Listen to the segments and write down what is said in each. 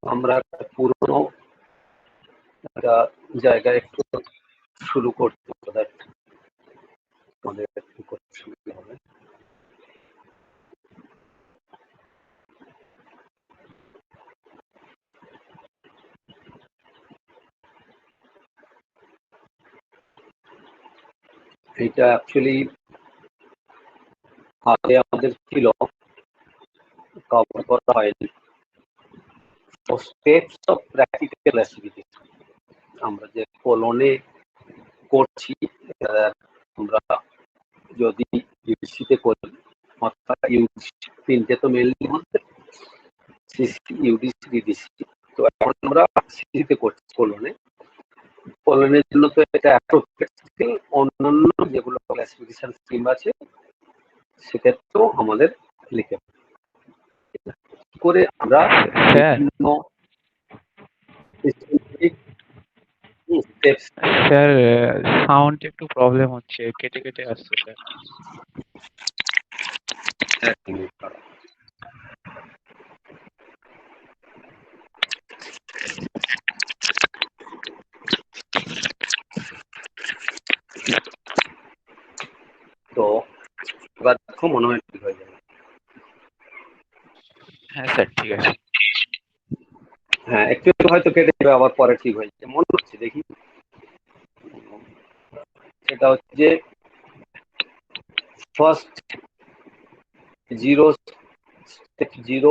আমরা একটা পুরনো একটা জায়গায় একটু শুরু করতে আমাদের একটু করতে সুবিধা হবে। এটা অ্যাকচুয়ালি আগে আমাদের ছিল, কভার করা হয়নি। স্টেপস অফ প্র্যাকটিক্যাল অ্যাক্টিভিটি আমরা যে কোলনে করছি, আমরা যদি ইউডিসিতে করি, অর্থাৎ ইউডিসি তিনটে তো মেনলি মধ্যে সিসি, ইউডিসি, ডিডিসি। তো এখন আমরা সিসিতে করছি কোলনে। কোলনের জন্য তো এটা অ্যাপ্রোপ্রিয়েট স্কিল, অন্যান্য যেগুলো ক্লাসিফিকেশন স্কিম আছে সেক্ষেত্রেও আমাদের লিখে করে আমরা বিভিন্ন স্টেপস। স্যার সাউন্ড একটু প্রবলেম হচ্ছে, কেটে কেটে আসছে স্যার। তো এবার দেখো মনে হয় ঠিক হয়ে যাবে। হ্যাঁ স্যার ঠিক আছে। হ্যাঁ, একটু হয়তো কেটে যাবে, আবার পরে ঠিক হয়ে যাবে মনে হচ্ছে, দেখি। সেটা হচ্ছে যে ফার্স্ট 0, স্টেপ 0,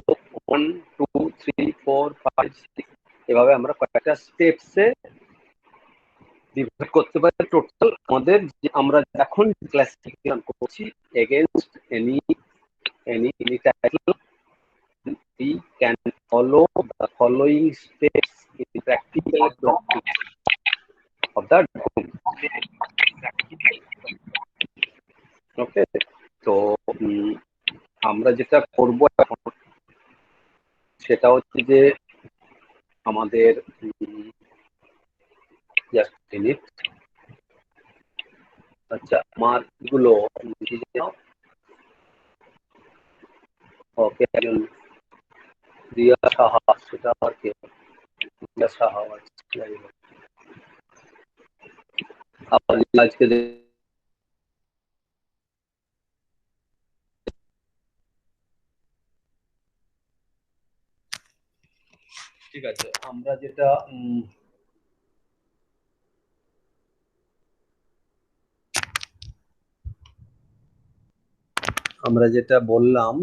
1, 2, 3, 4, 5, 6 এভাবে আমরা কয়েকটা স্টেপসে ডিভাইড করতে পারি। টোটাল আমাদের যে আমরা এখন ক্লাসিফিকেশন করছি against any title, we can follow the following steps in practical of the document. ওকে, তো আমরা যেটা করব এখন সেটা হচ্ছে যে আমাদের জাস্ট মিনিট। আচ্ছা, আমার এগুলো ওকে, একজন রিয়া সাহা, সেটা আর কে? রিয়া সাহা আজকে ঠিক আছে। আমরা যেটা বললাম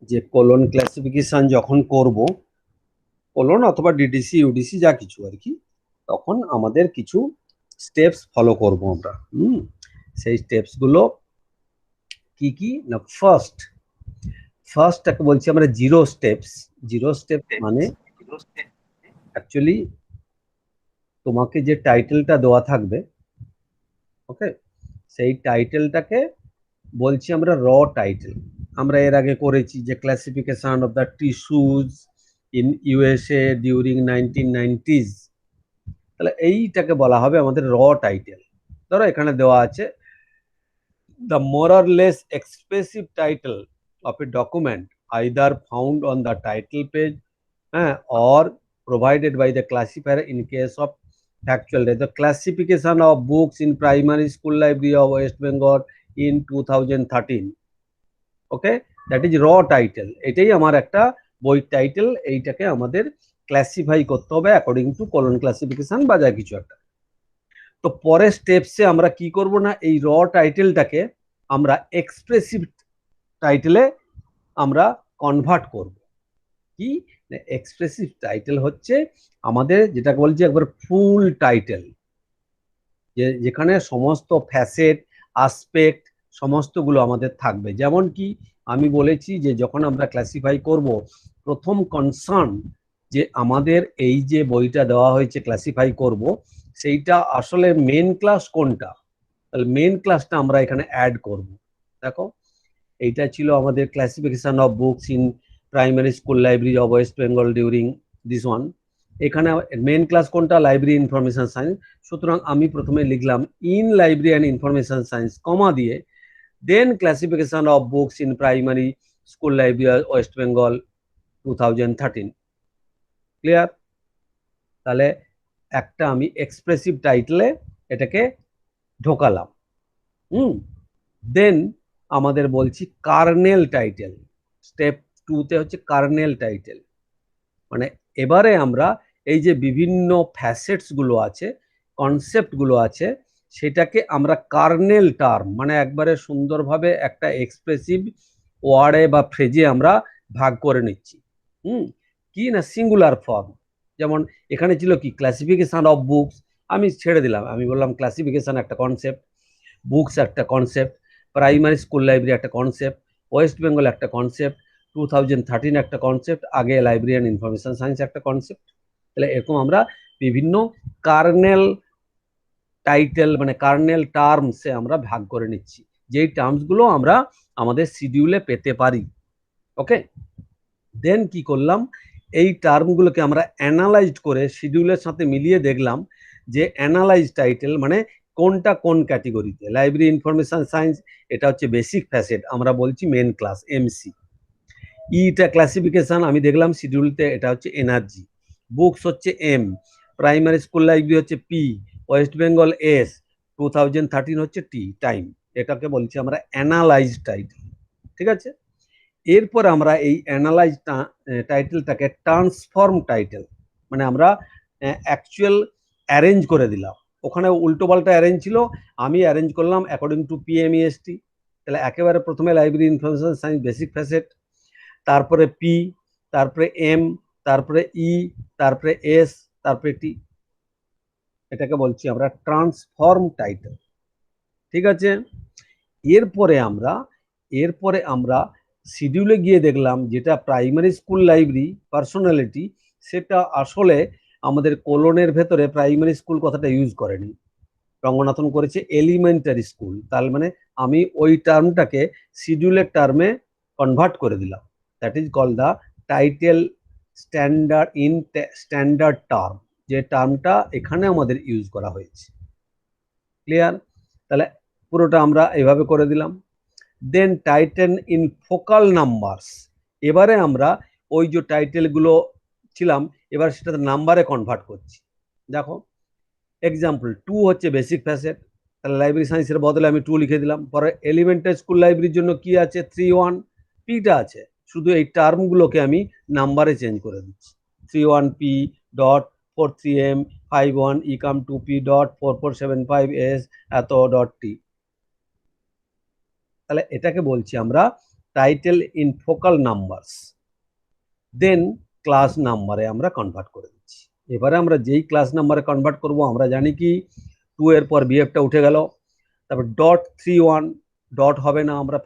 যে কোলন ক্লাসিফিকেশন যখন করব, কোলন অথবা ডিডিসি, ইউডিসি যা কিছু আর কি, তখন আমাদের কিছু স্টেপস ফলো করব আমরা। সেই স্টেপস গুলো কি কি না, ফার্স্টটাকে বলছি আমরা জিরো স্টেপস। জিরো স্টেপ মানে অ্যাকচুয়ালি তোমাকে যে টাইটেলটা দেওয়া থাকবে, ওকে, সেই টাইটেলটাকে বলছি আমরা র টাইটেল। আমরা এর আগে করেছি যে classification of the tissues in USA during 1990s, তাহলে এইটাকে বলা হবে আমাদের র টাইটেল। ধরো এখানে দেওয়া আছে the more or less expressive title of a document either found on the title page or provided by the classifier in case of factual data. The classification of books in primary school library of West Bengal in 2013. Okay, that is raw title. এটাই আমার একটা বই title, এইটাকে আমাদের classify করতে হবে according to colon classification বা যা কিছু একটা। তো পরের স্টেপসে আমরা কি করব না, এই র টাইটেলটাকে আমরা এক্সপ্রেসিভ টাইটেলে আমরা কনভার্ট করব। কি এক্সপ্রেসিভ টাইটেল হচ্ছে আমাদের যেটাকে বলছি একবার ফুল টাইটেল, যেখানে সমস্ত ফ্যাসেট, আসপেক্ট সমস্তগুলো আমাদের থাকবে। যেমন কি আমি বলেছি যে যখন আমরা ক্লাসিফাই করব, প্রথম কনসার্ন যে আমাদের এই যে বইটা দেওয়া হয়েছে ক্লাসিফাই করব, সেইটা আসলে মেন ক্লাস কোনটা, তাহলে মেন ক্লাসটা আমরা এখানে অ্যাড করব। দেখো, এইটা ছিল আমাদের classification of books in primary school library of West Bengal during this one. এখানে মেন ক্লাস কোনটা, লাইব্রেরি ইনফরমেশন সায়েন্স। সুতরাং আমি প্রথমে লিখলাম in library and information science, comma দিয়ে then classification of books in primary school library West Bengal 2013। Clear? তাহলে একটা আমি এক্সপ্রেসিভ টাইটেলে এটাকে ঢোকালাম। দেন আমাদের বলছি কার্নেল টাইটেল। স্টেপ 2-তে হচ্ছে কার্নেল টাইটেল, মানে এবারে আমরা এই যে বিভিন্ন ফ্যাসেটস গুলো আছে, কনসেপ্ট গুলো আছে, সেটাকে আমরা কার্নেল টার্ম, মানে একবারে সুন্দরভাবে একটা এক্সপ্রেসিভ ওয়ার্ডে বা ফ্রেজে আমরা ভাগ করে নিচ্ছি। কি না সিঙ্গুলার ফর্ম। যেমন এখানে ছিল কি ক্লাসিফিকেশন অফ বুকস, আমি ছেড়ে দিলাম, আমি বললাম ক্লাসিফিকেশন একটা কনসেপ্ট, বুকস একটা কনসেপ্ট, প্রাইমারি স্কুল লাইব্রেরি একটা কনসেপ্ট, ওয়েস্ট বেঙ্গল একটা কনসেপ্ট, 2013 একটা কনসেপ্ট, আগে লাইব্রেরি অ্যান্ড ইনফরমেশন সায়েন্স একটা কনসেপ্ট। তাহলে এরকম আমরা বিভিন্ন কার্নেল টাইটেল মানে কার্নেল টার্মসে আমরা ভাগ করে নিচ্ছি, যেই টার্মসগুলো আমরা আমাদের শিডিউলে পেতে পারি। ওকে, দেন কি করলাম, এই টার্মগুলোকে আমরা অ্যানালাইজ করে শিডিউলের সাথে মিলিয়ে দেখলাম যে অ্যানালাইজ টাইটেল মানে কোনটা কোন ক্যাটেগরিতে। লাইব্রেরি ইনফরমেশন সায়েন্স এটা হচ্ছে বেসিক ফ্যাসেট, আমরা বলছি মেন ক্লাস এমসি। ইটা ক্লাসিফিকেশন, আমি দেখলাম শিডিউলতে এটা হচ্ছে এনার্জি। বুকস হচ্ছে এম, প্রাইমারি স্কুল লাইব্রেরি হচ্ছে পি, ওয়েস্ট বেঙ্গল এস, 2013 হচ্ছে টি, টাইম। এটাকে বলছি আমরা অ্যানালাইজ টাইটেল। ঠিক আছে, এরপর আমরা এই অ্যানালাইজ টাইটেলটাকে ট্রান্সফর্ম টাইটেল, মানে আমরা অ্যাকচুয়াল অ্যারেঞ্জ করে দিলাম। ওখানে উল্টো পাল্টা অ্যারেঞ্জ ছিল, আমি অ্যারেঞ্জ করলাম অ্যাকর্ডিং টু পিএমইএসটি। তাহলে একেবারে প্রথমে library information science basic facet, তারপরে পি, তারপরে এম, তারপরে ই, তারপরে এস, তারপরে টি। এটাকে বলছি আমরা ট্রান্সফর্ম টাইটেল। ঠিক আছে, এরপরে আমরা শিডিউলে গিয়ে দেখলাম যেটা প্রাইমারি স্কুল লাইব্রেরি পার্সোনালিটি, সেটা আসলে আমাদের কোলনের ভেতরে প্রাইমারি স্কুল কথাটা ইউজ করেনি, রঙ্গনাথন করেছে এলিমেন্টারি স্কুল। তার মানে আমি ওই টার্মটাকে শিডিউলের টার্মে কনভার্ট করে দিলাম। That is call the title standard in standard term, যে টার্মটা এখানে আমাদের ইউজ করা হয়েছে। ক্লিয়ার? তাহলে পুরোটা আমরা এভাবে করে দিলাম। দেন টাইটেল ইন ফোকাল নাম্বারস, এবারে আমরা ওই যে টাইটেলগুলো ছিলাম এবার সেটাতে নাম্বারে কনভার্ট করছি। দেখো এক্সাম্পল 2 হচ্ছে বেসিক ফ্যাসেট, তাহলে লাইব্রেরি সায়েন্সের বদলে আমি 2 লিখে দিলাম। পরে এলিমেন্টারি স্কুল লাইব্রেরির জন্য কি আছে 3-1, পিটা আছে, শুধু এই টার্মগুলোকে আমি নাম্বারে চেঞ্জ করে দিচ্ছি। 3-1 পি ডট 4-3 এম 5-1 ইকাম 2 পি ডট 4-4-7-5 এস এত ডট টি। তাহলে এটাকে বলছি আমরা title in focal numbers. Then class নাম্বারে আমরা কনভার্ট করে দিচ্ছি। এবারে আমরা যেই ক্লাস নাম্বারে কনভার্ট করব, আমরা জানি কি 2 এর পর বিএফটা উঠে গেল, তারপর ডট 3-1, ডট হবে না, আমরা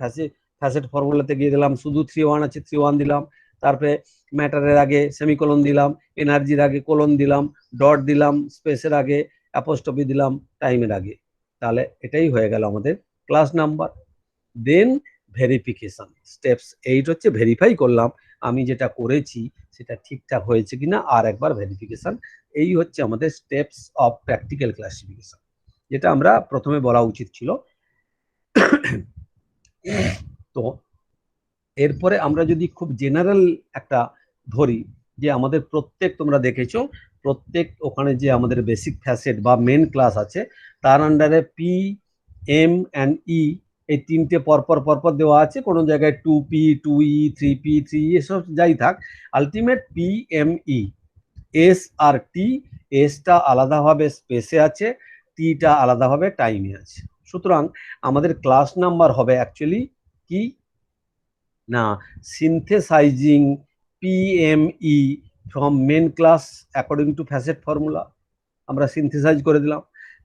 ফ্যাসেট ফর্মুলাতে গিয়ে দিলাম, শুধু 3-1 আছে 3-1 দিলাম, তারপরে ম্যাটারের আগে সেমিকোলন দিলাম, এনার্জির আগে কোলন দিলাম, ডট দিলাম, স্পেসের আগে অ্যাপোস্ট্রফি দিলাম, টাইমের আগে। তাহলে এটাই হয়ে গেল আমাদের ক্লাস নাম্বার। দেন ভেরিফিকেশন স্টেপস 8 হচ্ছে ভেরিফাই করলাম আমি যেটা করেছি সেটা ঠিকঠাক হয়েছে কিনা, আর একবার ভেরিফিকেশন। এই হচ্ছে আমাদের স্টেপস অফ প্র্যাকটিক্যাল ক্লাসিফিকেশন, যেটা আমরা প্রথমে বলা উচিত ছিল। তো এরপরে আমরা যদি খুব জেনারেল একটা ধরি, যে আমাদের প্রত্যেক, তোমরা দেখেছো প্রত্যেক ওখানে যে আমাদের বেসিক ফ্যাসেট বা মেন ক্লাস আছে তার আন্ডারে পি, এম অ্যান্ড ই, এই তিনটে পরপর পরপর দেওয়া আছে, কোনো জায়গায় 2P 2E 3P 3E এসব যাই থাক, ultimate P M E. S R T, এসটা আলাদাভাবে স্পেসে আছে, টিটা আলাদাভাবে টাইমে আছে। সুতরাং আমাদের ক্লাস নাম্বার হবে অ্যাকচুয়ালি কি না, synthesising PME from main class according to facet formula, আমরা সিনথেসাইজ করে দিলাম।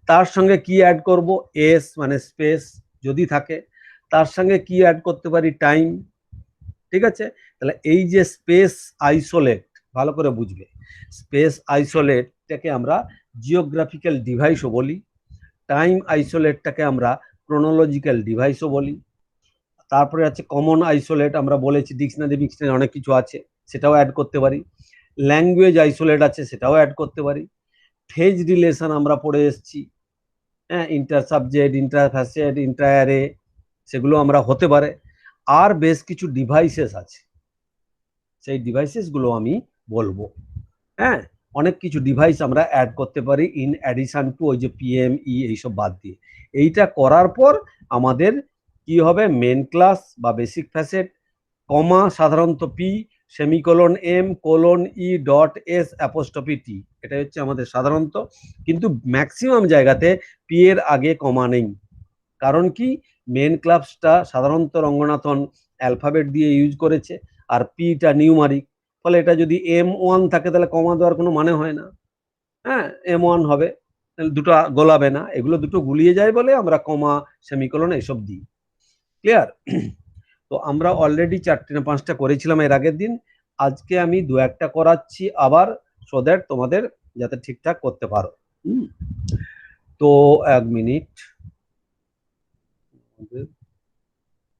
তার সঙ্গে কি অ্যাড করব, এস মানে স্পেস যদি থাকে, তার সঙ্গে কি অ্যাড করতে পারি, টাইম। ঠিক আছে, তাহলে এই যে স্পেস আইসোলেট, ভালো করে বুঝবে, স্পেস আইসোলেটটাকে আমরা জিওগ্রাফিক্যাল ডিভাইসও বলি, টাইম আইসোলেটটাকে আমরা ক্রোনোলজিক্যাল ডিভাইসও বলি। তারপরে আছে কমন আইসোলেট, আমরা বলেছি ডিকশনারি অনেক কিছু আছে, সেটাও অ্যাড করতে পারি। ল্যাঙ্গুয়েজ আইসোলেট আছে, সেটাও অ্যাড করতে পারি। ফেজ রিলেশন আমরা পড়ে এসেছি, হ্যাঁ, inter subject, inter facet, inter array, সেগুলো আমরা হতে পারে। আর বেশ কিছু ডিভাইসেস আছে, সেই ডিভাইসেসগুলো আমি বলবো। হ্যাঁ, অনেক কিছু ডিভাইস আমরা অ্যাড করতে পারি ইন অ্যাডিশন টু ওই যে পিএমই এইসব বাদ দিয়ে। এইটা করার পর আমাদের কি হবে, মেন ক্লাস বা বেসিক ফ্যাসেট, কমা সাধারণত পি, সেমিকোলন এম, কোলন ই, ডট এস, অ্যাপোস্ট্রফি টি, এটা হচ্ছে আমাদের সাধারণত। কিন্তু ম্যাক্সিমাম জায়গাতে পি এর আগে কমা নেই। কারণ কি, মেন ক্লাসটা সাধারণত রঙ্গনাথন অ্যালফাবেট দিয়ে ইউজ করেছে, আর পিটা নিউমারিক, ফলে এটা যদি M1 থাকে তাহলে কমা দেওয়ার কোনো মানে হয় না। হ্যাঁ, M1 হবে, দুটো গোলাবে না, এগুলো দুটো গুলিয়ে যায় বলে আমরা কমা, সেমিকোলন এইসব দিই। ক্লিয়ার? তো আমরা অলরেডি 4টে না 5টা করেছিলাম এর আগের দিন। আজকে আমি 2-1টা করাচ্ছি আবার, সো দ্যাট তোমাদের যাতে ঠিকঠাক করতে পারো। তো 1 মিনিট,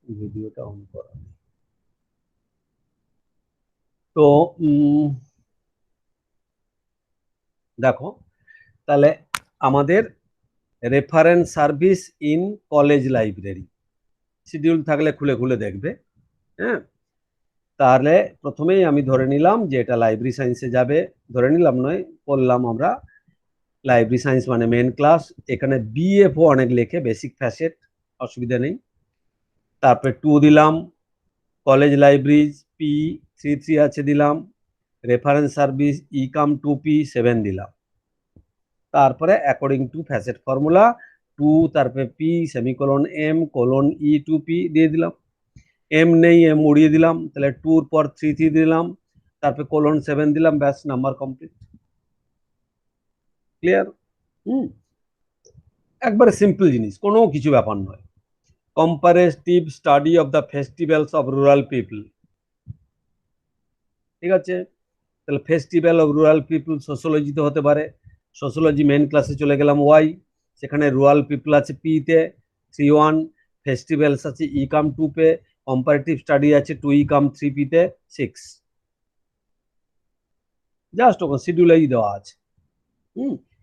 ভিডিওটা অন করা। তো দেখো, তাহলে আমাদের reference service in college library schedule থাকলে খুলে খুলে দেখবে। হ্যাঁ, তাহলে প্রথমেই আমি ধরে নিলাম যে এটা লাইব্রেরি সায়েন্সে যাবে, ধরে নিলাম নয়, বললাম আমরা লাইব্রেরি সায়েন্স মানে মেন ক্লাস। এখানে বিএফও অনেক লেখে, বেসিক ফ্যাসেট, অসুবিধা নেই। তারপরে 2 দিলাম, কলেজ লাইব্রেরিজ P33 আছে দিলাম, রেফারেন্স সার্ভিস ইকাম 2P7 দিলাম। তারপরে অ্যাকর্ডিং টু ফ্যাসেট ফর্মুলা 2, তারপরে পি, সেমিকোলন এম, কোলন ই, 2P দিয়ে দিলাম। এম নেই, এম উড়িয়ে দিলাম, তাহলে 2 পর 3 দিলাম, তারপরে কোলন 7 দিলাম, ব্যাস নাম্বার কমপ্লিট। ক্লিয়ার? একবারে সিম্পল জিনিস, কোনো কিছু ব্যাপার নয়। Comparative study of the festivals of rural people, ঠিক আছে? তাহলে ফেস্টিভ্যাল অফ রুরাল পিপল সোশ্যোলজিতে হতে পারে। সোশ্যোলজি মেন ক্লাসে চলে গেলাম ওয়াই, সেখানে রুরাল পিপল আছে পিতে 3-1, ফেস্টিভ্যালস আছে ইকাম 2 পে, কম্পারেটিভ স্টাডি আছে 2 ইকাম 3P-তে 6। জাস্ট ওখানে শিডিউলেই দেওয়া আছে।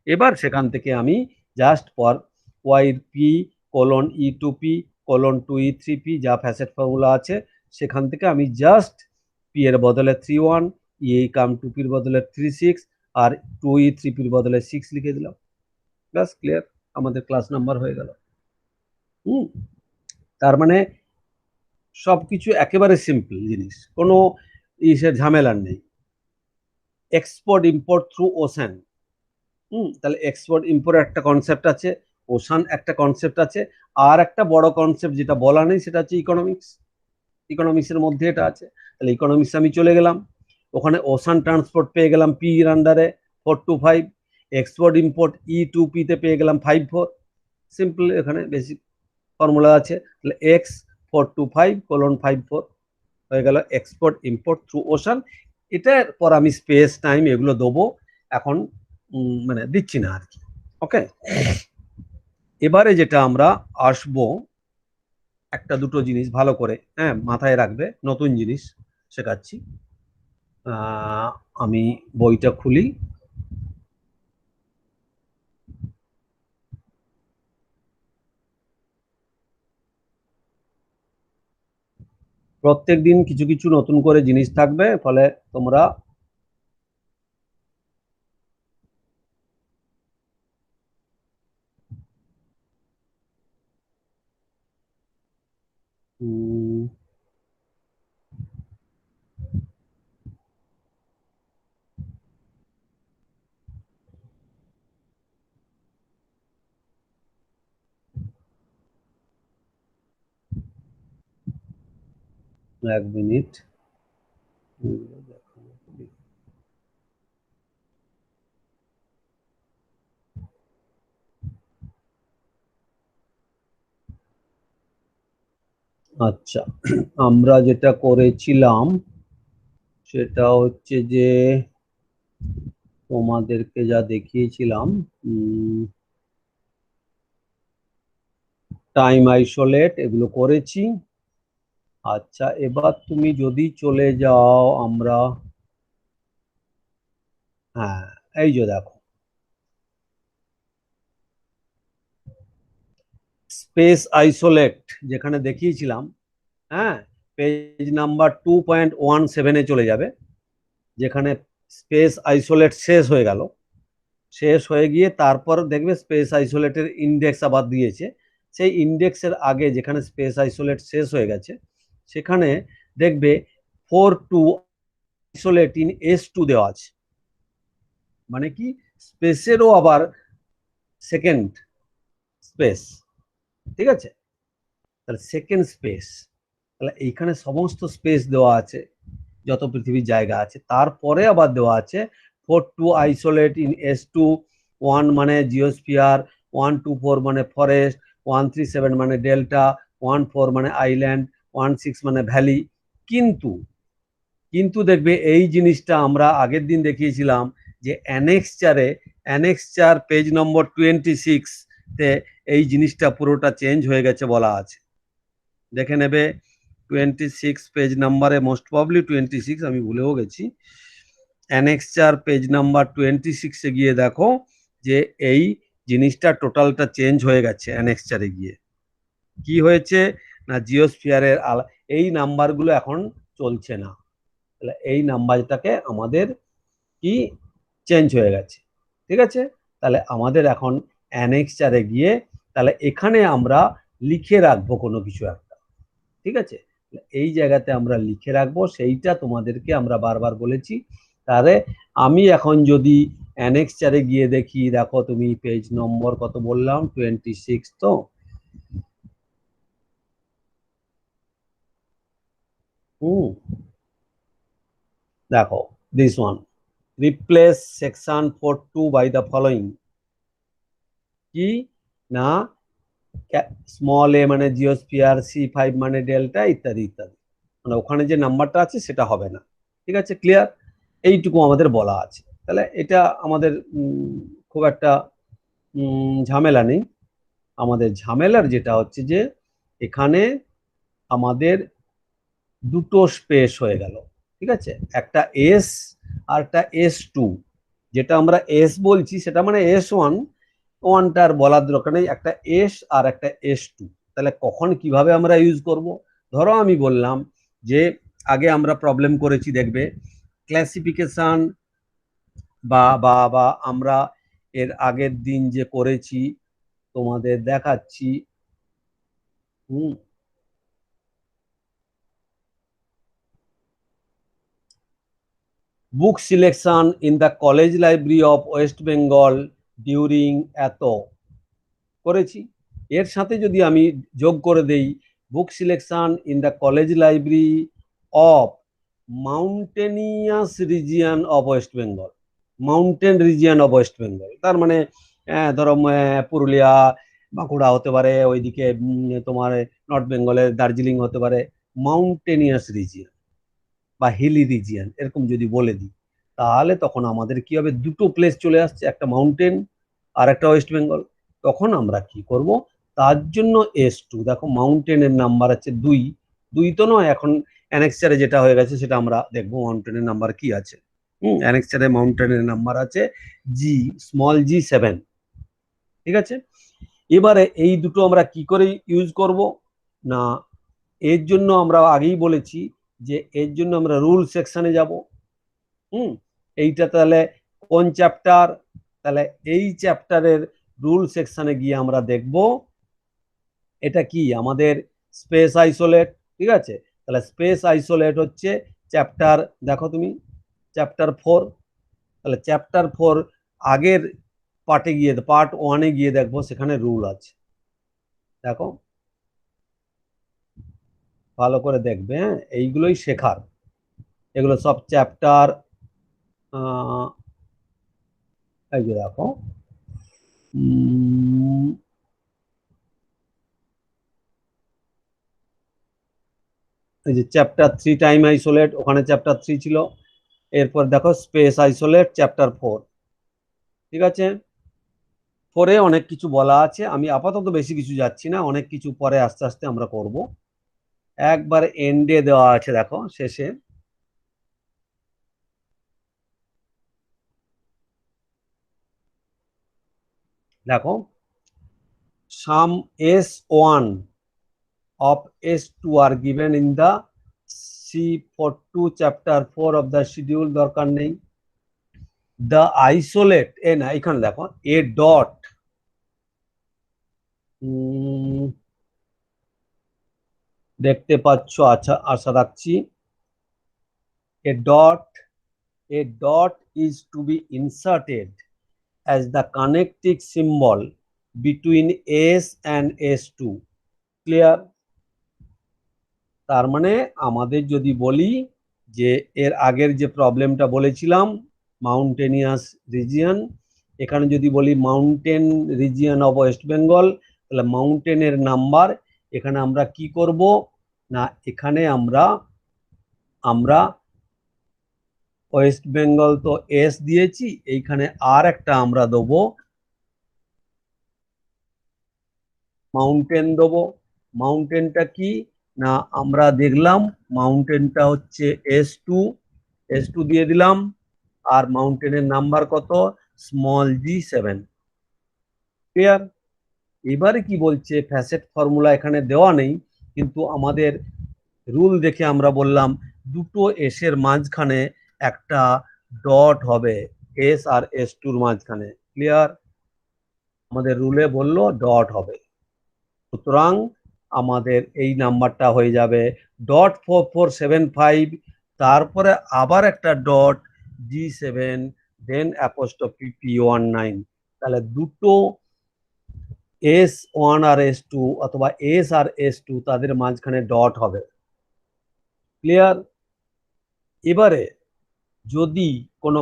এবার সেখান থেকে আমি জাস্ট পর Y P, colon E2P, colon 2E3P যা ফ্যাসেট ফর্মুলা আছে সেখান থেকে আমি জাস্ট পি এর বদলে 3-1, ই কাম 2P-র বদলে 3-6, আর 2E3P-র বদলে 6 লিখে দিলাম। ব্যাস, ক্লিয়ার, আমাদের ক্লাস নাম্বার হয়ে গেল। তার মানে সবকিছু একেবারে সিম্পল জিনিস, কোনো ইসের ঝামেলার নেই। এক্সপোর্ট ইম্পোর্ট থ্রু ওশান, তাহলে এক্সপোর্ট ইম্পোর্ট একটা কনসেপ্ট আছে, ওশান একটা কনসেপ্ট আছে, আর একটা বড় কনসেপ্ট যেটা বলা নেই সেটা হচ্ছে ইকোনমিক্স। ইকোনমিক্সের মধ্যে এটা আছে। তাহলে ইকোনমিক্স আমি চলে গেলাম, ওখানে ওশান ট্রান্সপোর্ট পেয়ে গেলাম পি এর আন্ডারে 4-5, এক্সপোর্ট ইম্পোর্ট E2P-তে পেয়ে গেলাম 5-4। সিম্পল, এখানে বেসিক ফর্মুলা আছে। তাহলে এক্স 4-5 কোলন 5-4 হয়ে গেল এক্সপোর্ট ইম্পোর্ট থ্রু ওশান। এটার পর আমি স্পেস টাইম এগুলো দেবো, এখন মানে দিচ্ছি না আর কি। ওকে, এবারে যেটা আমরা আসবো, একটা দুটো জিনিস ভালো করে মাথায় রাখবে, নতুন জিনিস শেখাচ্ছি। আমি বইটা খুলি। প্রত্যেক দিন কিছু কিছু নতুন করে জিনিস থাকবে, ফলে তোমরা এক মিনিট, আচ্ছা, আমরা যেটা করেছিলাম সেটা হচ্ছে যে তোমাদেরকে যা দেখিয়েছিলাম, টাইম আইসোলেট এগুলো করেছি। আচ্ছা, এবার তুমি যদি চলে যাও, আমরা এই যে দেখো, স্পেস আইসোলেট যেখানে দেখিয়েছিলাম, পেজ নাম্বার 2.17-এ চলে যাবে, যেখানে স্পেস আইসোলেট শেষ হয়ে গেল। শেষ হয়ে গিয়ে তারপর দেখবে স্পেস আইসোলেটের ইন্ডেক্স আবার দিয়েছে। সেই ইন্ডেক্সের আগে যেখানে স্পেস আইসোলেট শেষ হয়ে গেছে সেখানে দেখবে 4 আইসোলেট ইন S2 দেওয়া আছে। মানে কি, স্পেসেরও আবার সেকেন্ড স্পেস, ঠিক আছে? তাহলে সেকেন্ড স্পেস, তাহলে এইখানে সমস্ত স্পেস দেওয়া আছে যত পৃথিবীর জায়গা আছে। তারপরে আবার দেওয়া আছে 4 আইসোলেট ইন S2, 1 মানে জিওস্ফিয়ার, 124 মানে ফরেস্ট, 137 মানে ডেল্টা, 14 মানে আইল্যান্ড, 16 মানে ভ্যালি। কিন্তু দেখবে এই জিনিসটা আমরা আগের দিন দেখিয়েছিলাম যে অ্যানেক্সচার পেজ নম্বর 26-তে এই জিনিসটা পুরোটা চেঞ্জ হয়ে গেছে বলা আছে। দেখে নেবে 26 পেজ নাম্বারে, মোস্ট প্রবলি 26, আমি ভুলেও গেছি। অ্যানেক্সচার পেজ নাম্বার 26-এ গিয়ে দেখো যে এই জিনিসটা টোটালটা চেঞ্জ হয়ে গেছে। অ্যানেক্সচারে গিয়ে কি হয়েছে না, জিওস্ফিয়ারের এই নাম্বারগুলো এখন চলছে না। তাহলে এই নাম্বারটাকে আমাদের কি চেঞ্জ হয়ে গেছে, ঠিক আছে? তাহলে আমাদের এখন অ্যানেক্সচারে গিয়ে তাহলে এখানে আমরা লিখে রাখবো কোনো কিছু একটা, ঠিক আছে? এই জায়গাতে আমরা লিখে রাখবো, সেইটা তোমাদেরকে আমরা বারবার বলেছি। তাহলে আমি এখন যদি অ্যানেক্সচারে গিয়ে দেখি, দেখো তুমি পেজ নম্বর কত বললাম, 26 তো, দেখো this one, replace section 42 by the following. কি না, স্মল এ মানে জিওস্ফিয়ার, C5 মানে ডেল্টা, ইত্যাদি ইত্যাদি। মানে ওখানে যে নাম্বারটা আছে সেটা হবে না, ঠিক আছে? ক্লিয়ার? এইটুকু আমাদের বলা আছে। তাহলে এটা আমাদের খুব একটা ঝামেলা নেই। আমাদের ঝামেলার যেটা হচ্ছে যে এখানে আমাদের দুটো স্পেস হয়ে গেল, ঠিক আছে? একটা S আর একটা S2। যেটা আমরা S বলছি সেটা মানে S1, ওয়ানটার বলার দরকার নেই, একটা S আর একটা S2। তাহলে কখন কিভাবে আমরা ইউজ করব? ধরো আমি বললাম যে আগে আমরা প্রবলেম করেছি, দেখবে ক্লাসিফিকেশন বা বা বা আমরা এর আগের দিন যে করেছি তোমাদের দেখাচ্ছি। Book selection in the college library of West Bengal during এত করেছি। এর সাথে যদি আমি যোগ করে দেই book selection in the college library of mountainous region of West Bengal, mountain region of West Bengal, তার মানে ধরো পুরুলিয়া, বাঁকুড়া হতে পারে, ওইদিকে তোমার নর্থ বেঙ্গলের দার্জিলিং হতে পারে, মাউন্টেনিয়াস রিজিয়ন বা হিলি রিজিয়ন, এরকম যদি বলে দিই তাহলে তখন আমাদের কি হবে, দুটো প্লেস চলে আসছে, একটা মাউন্টেন আর একটা ওয়েস্ট বেঙ্গল। তখন আমরা কি করব, তার জন্য S2, দেখো মাউন্টেনের নাম্বার আছে 2, 2 তো নয়, এখন অ্যানেক্সচারে যেটা হয়ে গেছে সেটা আমরা দেখবো মাউন্টেনের নাম্বার কি আছে। অ্যানেক্সচারে মাউন্টেনের নাম্বার আছে স্মল G7, ঠিক আছে? এবারে এই দুটো আমরা কি করে ইউজ করব না, এর জন্য আমরা আগেই বলেছি যে এর জন্য আমরা রুল সেকশনে যাব। এইটা তাহলে কোন চ্যাপ্টার? তাহলে এই চ্যাপ্টারের রুল সেকশনে গিয়ে আমরা দেখব এটা কি আমাদের স্পেস আইসোলেট, ঠিক আছে? তাহলে স্পেস আইসোলেট হচ্ছে চ্যাপ্টার, দেখো তুমি চ্যাপ্টার 4। তাহলে চ্যাপ্টার 4 আগের পার্টে গিয়ে, পার্ট 1-এ গিয়ে দেখবো সেখানে রুল আছে। দেখো ভালো করে দেখবে, হ্যাঁ, এইগুলোই শেখার, এগুলো সব চ্যাপ্টার। এই যে দেখো এই যে চ্যাপ্টার 3 টাইম আইসোলেট, ওখানে চ্যাপ্টার 3 ছিল। এরপর দেখো স্পেস আইসোলেট চ্যাপ্টার 4, ঠিক আছে? 4-এ অনেক কিছু বলা আছে, আমি আপাতত বেশি কিছু যাচ্ছি না, অনেক কিছু পরে আস্তে আস্তে আমরা করব। একবার এন্ডে দেওয়া আছে, দেখো শেষে দেখো সাম S1 of S2 are given in the C42 chapter 4 of the schedule দরকার নেই। দ্য আইসোলেট এ না, এখানে দেখো এ ডট, দেখতে পাচ্ছ, আচ্ছা আশা রাখছি। A dot is to be inserted as the connecting symbol between S and S2. Clear? তার মানে আমাদের যদি বলি যে এর আগের যে প্রবলেমটা বলেছিলাম মাউন্টেনিয়াস রিজিয়ন, এখানে যদি বলি mountain region of West Bengal, তাহলে মাউন্টেনের নাম্বার এখানে আমরা কি করব না, এখানে আমরা ওয়েস্ট বেঙ্গল তো এস দিয়েছি, এইখানে আর একটা আমরা দেবো মাউন্টেন দেবো। মাউন্টেনটা কি না, আমরা দেখলাম মাউন্টেনটা হচ্ছে S2 দিয়ে দিলাম, আর মাউন্টেনের নাম্বার কত, স্মল g7। ক্লিয়ার? এবারে কি বলছে, ফ্যাসেট ফর্মুলা এখানে দেওয়া নেই, কিন্তু আমাদের রুল দেখে আমরা বললাম দুটো এস এর মাঝখানে একটা ডট হবে, এস আর S2-র মাঝখানে। ক্লিয়ার? আমাদের রুলে বললো ডট হবে, সুতরাং আমাদের এই নাম্বারটা হয়ে যাবে .4475, তারপরে আবার একটা ডট G7, দেন অ্যাপোস্ট্রফি P19। তাহলে দুটো S1 আর S2 অথবা S আর S2 তাদের মাঝখানে ডট হবে। ক্লিয়ার? এবারে যদি কোনো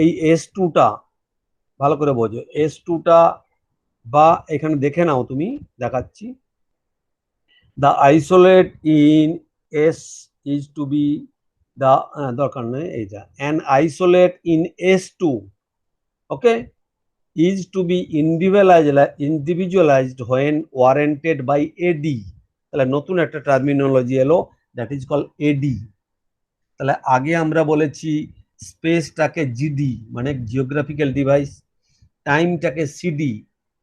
এই S2টা ভালো করে বোঝো, S2টা বা এখানে দেখে নাও, তুমি দেখাচ্ছি, the isolate in S is to be the দরকার নেই এইটা, an isolate in S2, okay, is to be individualized when warranted by AD। তাহলে নতুন একটা টার্মিনোলজি এলো, দ্যাট ইজ কল AD। তাহলে আগে আমরা বলেছি স্পেসটাকে জিডি মানে জিওগ্রাফিক্যাল ডিভাইস, টাইমটাকে সিডি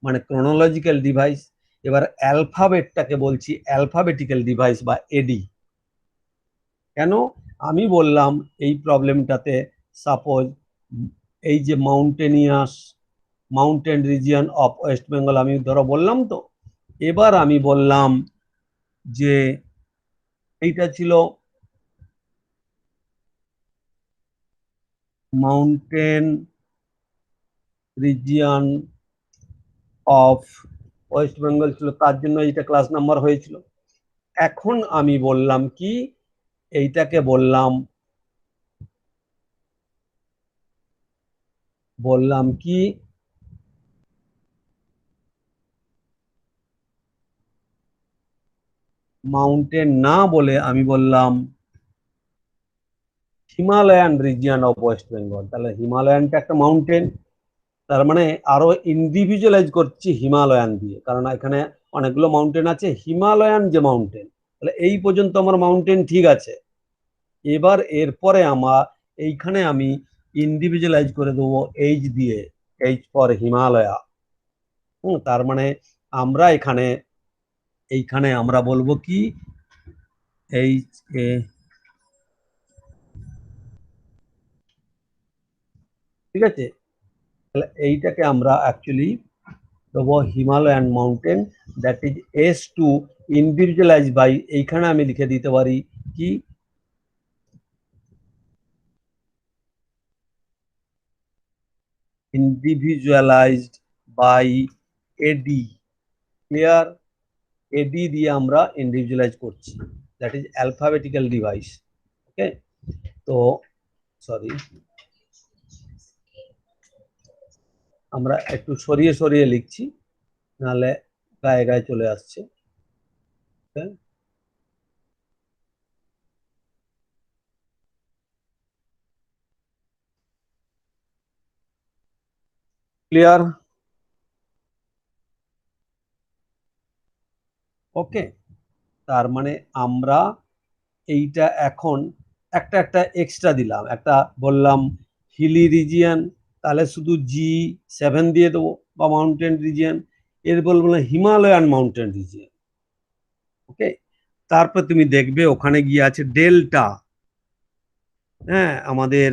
মানে ক্রোনোলজিক্যাল ডিভাইস, এবার অ্যালফাবেটটাকে বলছি অ্যালফাবেটিক্যাল ডিভাইস বা এডি। কেন আমি বললাম এই প্রবলেমটাতে, সাপোজ এই যে mountain region of West Bengal আমি ধরো বললাম, তো এবার আমি বললাম যে এইটা ছিল mountain region of West Bengal ছিল, তার জন্য এইটা ক্লাস নাম্বার হয়েছিল। এখন আমি বললাম কি, এইটাকে বললাম কি মাউন্টেন না বলে আমি বললাম Himalayan region of West Bengal. তাহলে হিমালয়ানটা একটা মাউন্টেন, তার মানে আরো ইন্ডিভিজুয়ালাইজ করছি হিমালয়ান দিয়ে, কারণ এখানে অনেকগুলো মাউন্টেন আছে, হিমালয়ান যে মাউন্টেন। তাহলে এই পর্যন্ত আমার মাউন্টেন ঠিক আছে। এবার এরপরে এইখানে আমি ইন্ডিভিজুয়ালাইজ করে দেবো এইচ দিয়ে, এইচ ফর হিমালয়া। তার মানে আমরা এইখানে আমরা বলবো কি, এইচ এ, ঠিক আছে? তাহলে এইটাকে আমরা অ্যাকচুয়ালি দেবো Himalayan mountain, that is S2 individualize by, এইখানে আমি লিখে দিতে পারি কি, individualized by AD. Clear? AD দিয়ে আমরা ইন্ডিভিজুয়ালাইজ করছি, that is alphabetical device. Okay, তো সরি, আমরা একটু সরিয়ে সরিয়ে লিখছি, নাহলে গায়ে গায়ে চলে আসছে। ক্লিয়ার? ওকে, তার মানে আমরা এইটা এখন একটা এক্সট্রা দিলাম, একটা বললাম হিলি রিজিয়ন, তাহলে শুধু G7 দিয়ে দেবো, বা মাউন্টেন রিজিয়ন। এর বলবো হিমালয়ান মাউন্টেন রিজিয়ন। ওকে, তারপর তুমি দেখবে ওখানে গিয়ে আছে ডেল্টা। হ্যাঁ, আমাদের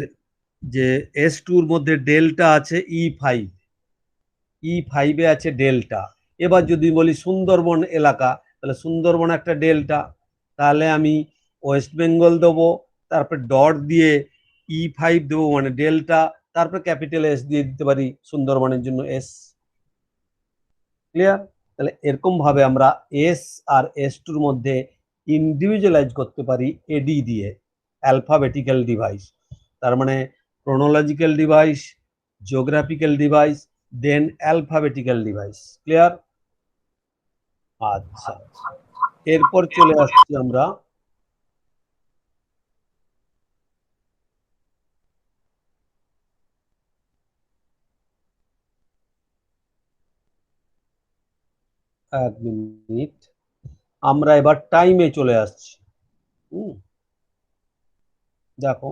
যে S2-র মধ্যে ডেল্টা আছে E5, E5-এ আছে ডেল্টা। এবার যদি বলি সুন্দরবন এলাকা, তাহলে সুন্দরবন একটা ডেল্টা, তাহলে আমি ওয়েস্ট বেঙ্গল দেবো, তারপর ডট দিয়ে E5 দেবো মানে ডেল্টা, তারপর ক্যাপিটাল S দিয়ে দিতে পারি সুন্দরবনের জন্য S। ক্লিয়ার? তাহলে এরকম ভাবে আমরা S আর S2-র মধ্যে ইন্ডিভিজুয়ালাইজ করতে পারি এডি দিয়ে, অ্যালফাবেটিক্যাল ডিভাইস। তার মানে ক্রোনোলজিক্যাল ডিভাইস, জিওগ্রাফিক্যাল ডিভাইস, দেন অ্যালফাবেটিক্যাল ডিভাইস। ক্লিয়ার? আচ্ছা, এরপর চলে আসছি আমরা এক মিনিট, আমরা এবার টাইমে চলে আসছি। দেখো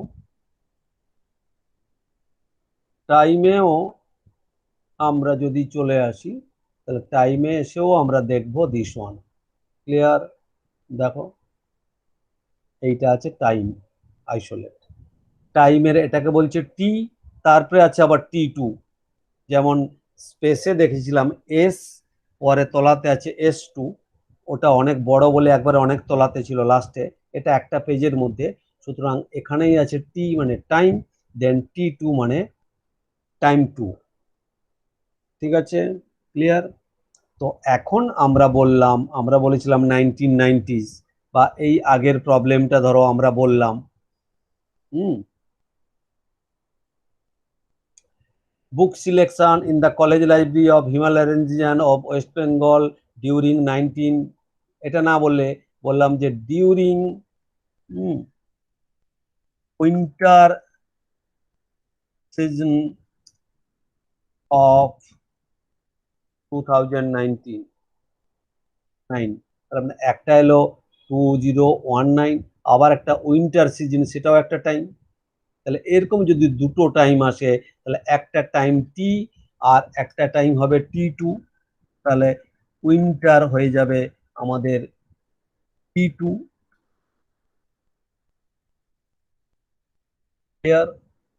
টাইমেও আমরা যদি চলে আসি, তাহলে টাইমে এসেও আমরা দেখবো দিস ওয়ান। ক্লিয়ার? দেখো এইটা আছে টাইম আইসোলেট। টাইমের এটাকে বলছে টি, তারপরে আছে আবার T2। যেমন স্পেসে দেখেছিলাম S, পরে তলাতে আছে S2, ওটা অনেক বড় বলে একবারে অনেক তলাতে ছিল লাস্টে, এটা একটা পেজের মধ্যে। সুতরাং এখানেই আছে টি মানে টাইম, দেন T2 মানে টাইম 2। ঠিক আছে? ক্লিয়ার? তো এখন আমরা বলেছিলাম 1990s, বা এই আগের প্রবলেমটা ধরো আমরা বললাম book selection in the college library of Himalayan region of West Bengal during 19, এটা না বললে বললাম যে ডিউরিং উইন্টার সিজন অফ 2019, তার মানে একটা এলো 2019, আবার একটা উইন্টার সিজন, সেটাও একটা টাইম। তাহলে এরকম যদি দুটো টাইম আসে, তাহলে একটা টাইম টি আর একটা টাইম হবে T2, তাহলে উইন্টার হয়ে যাবে আমাদের T2।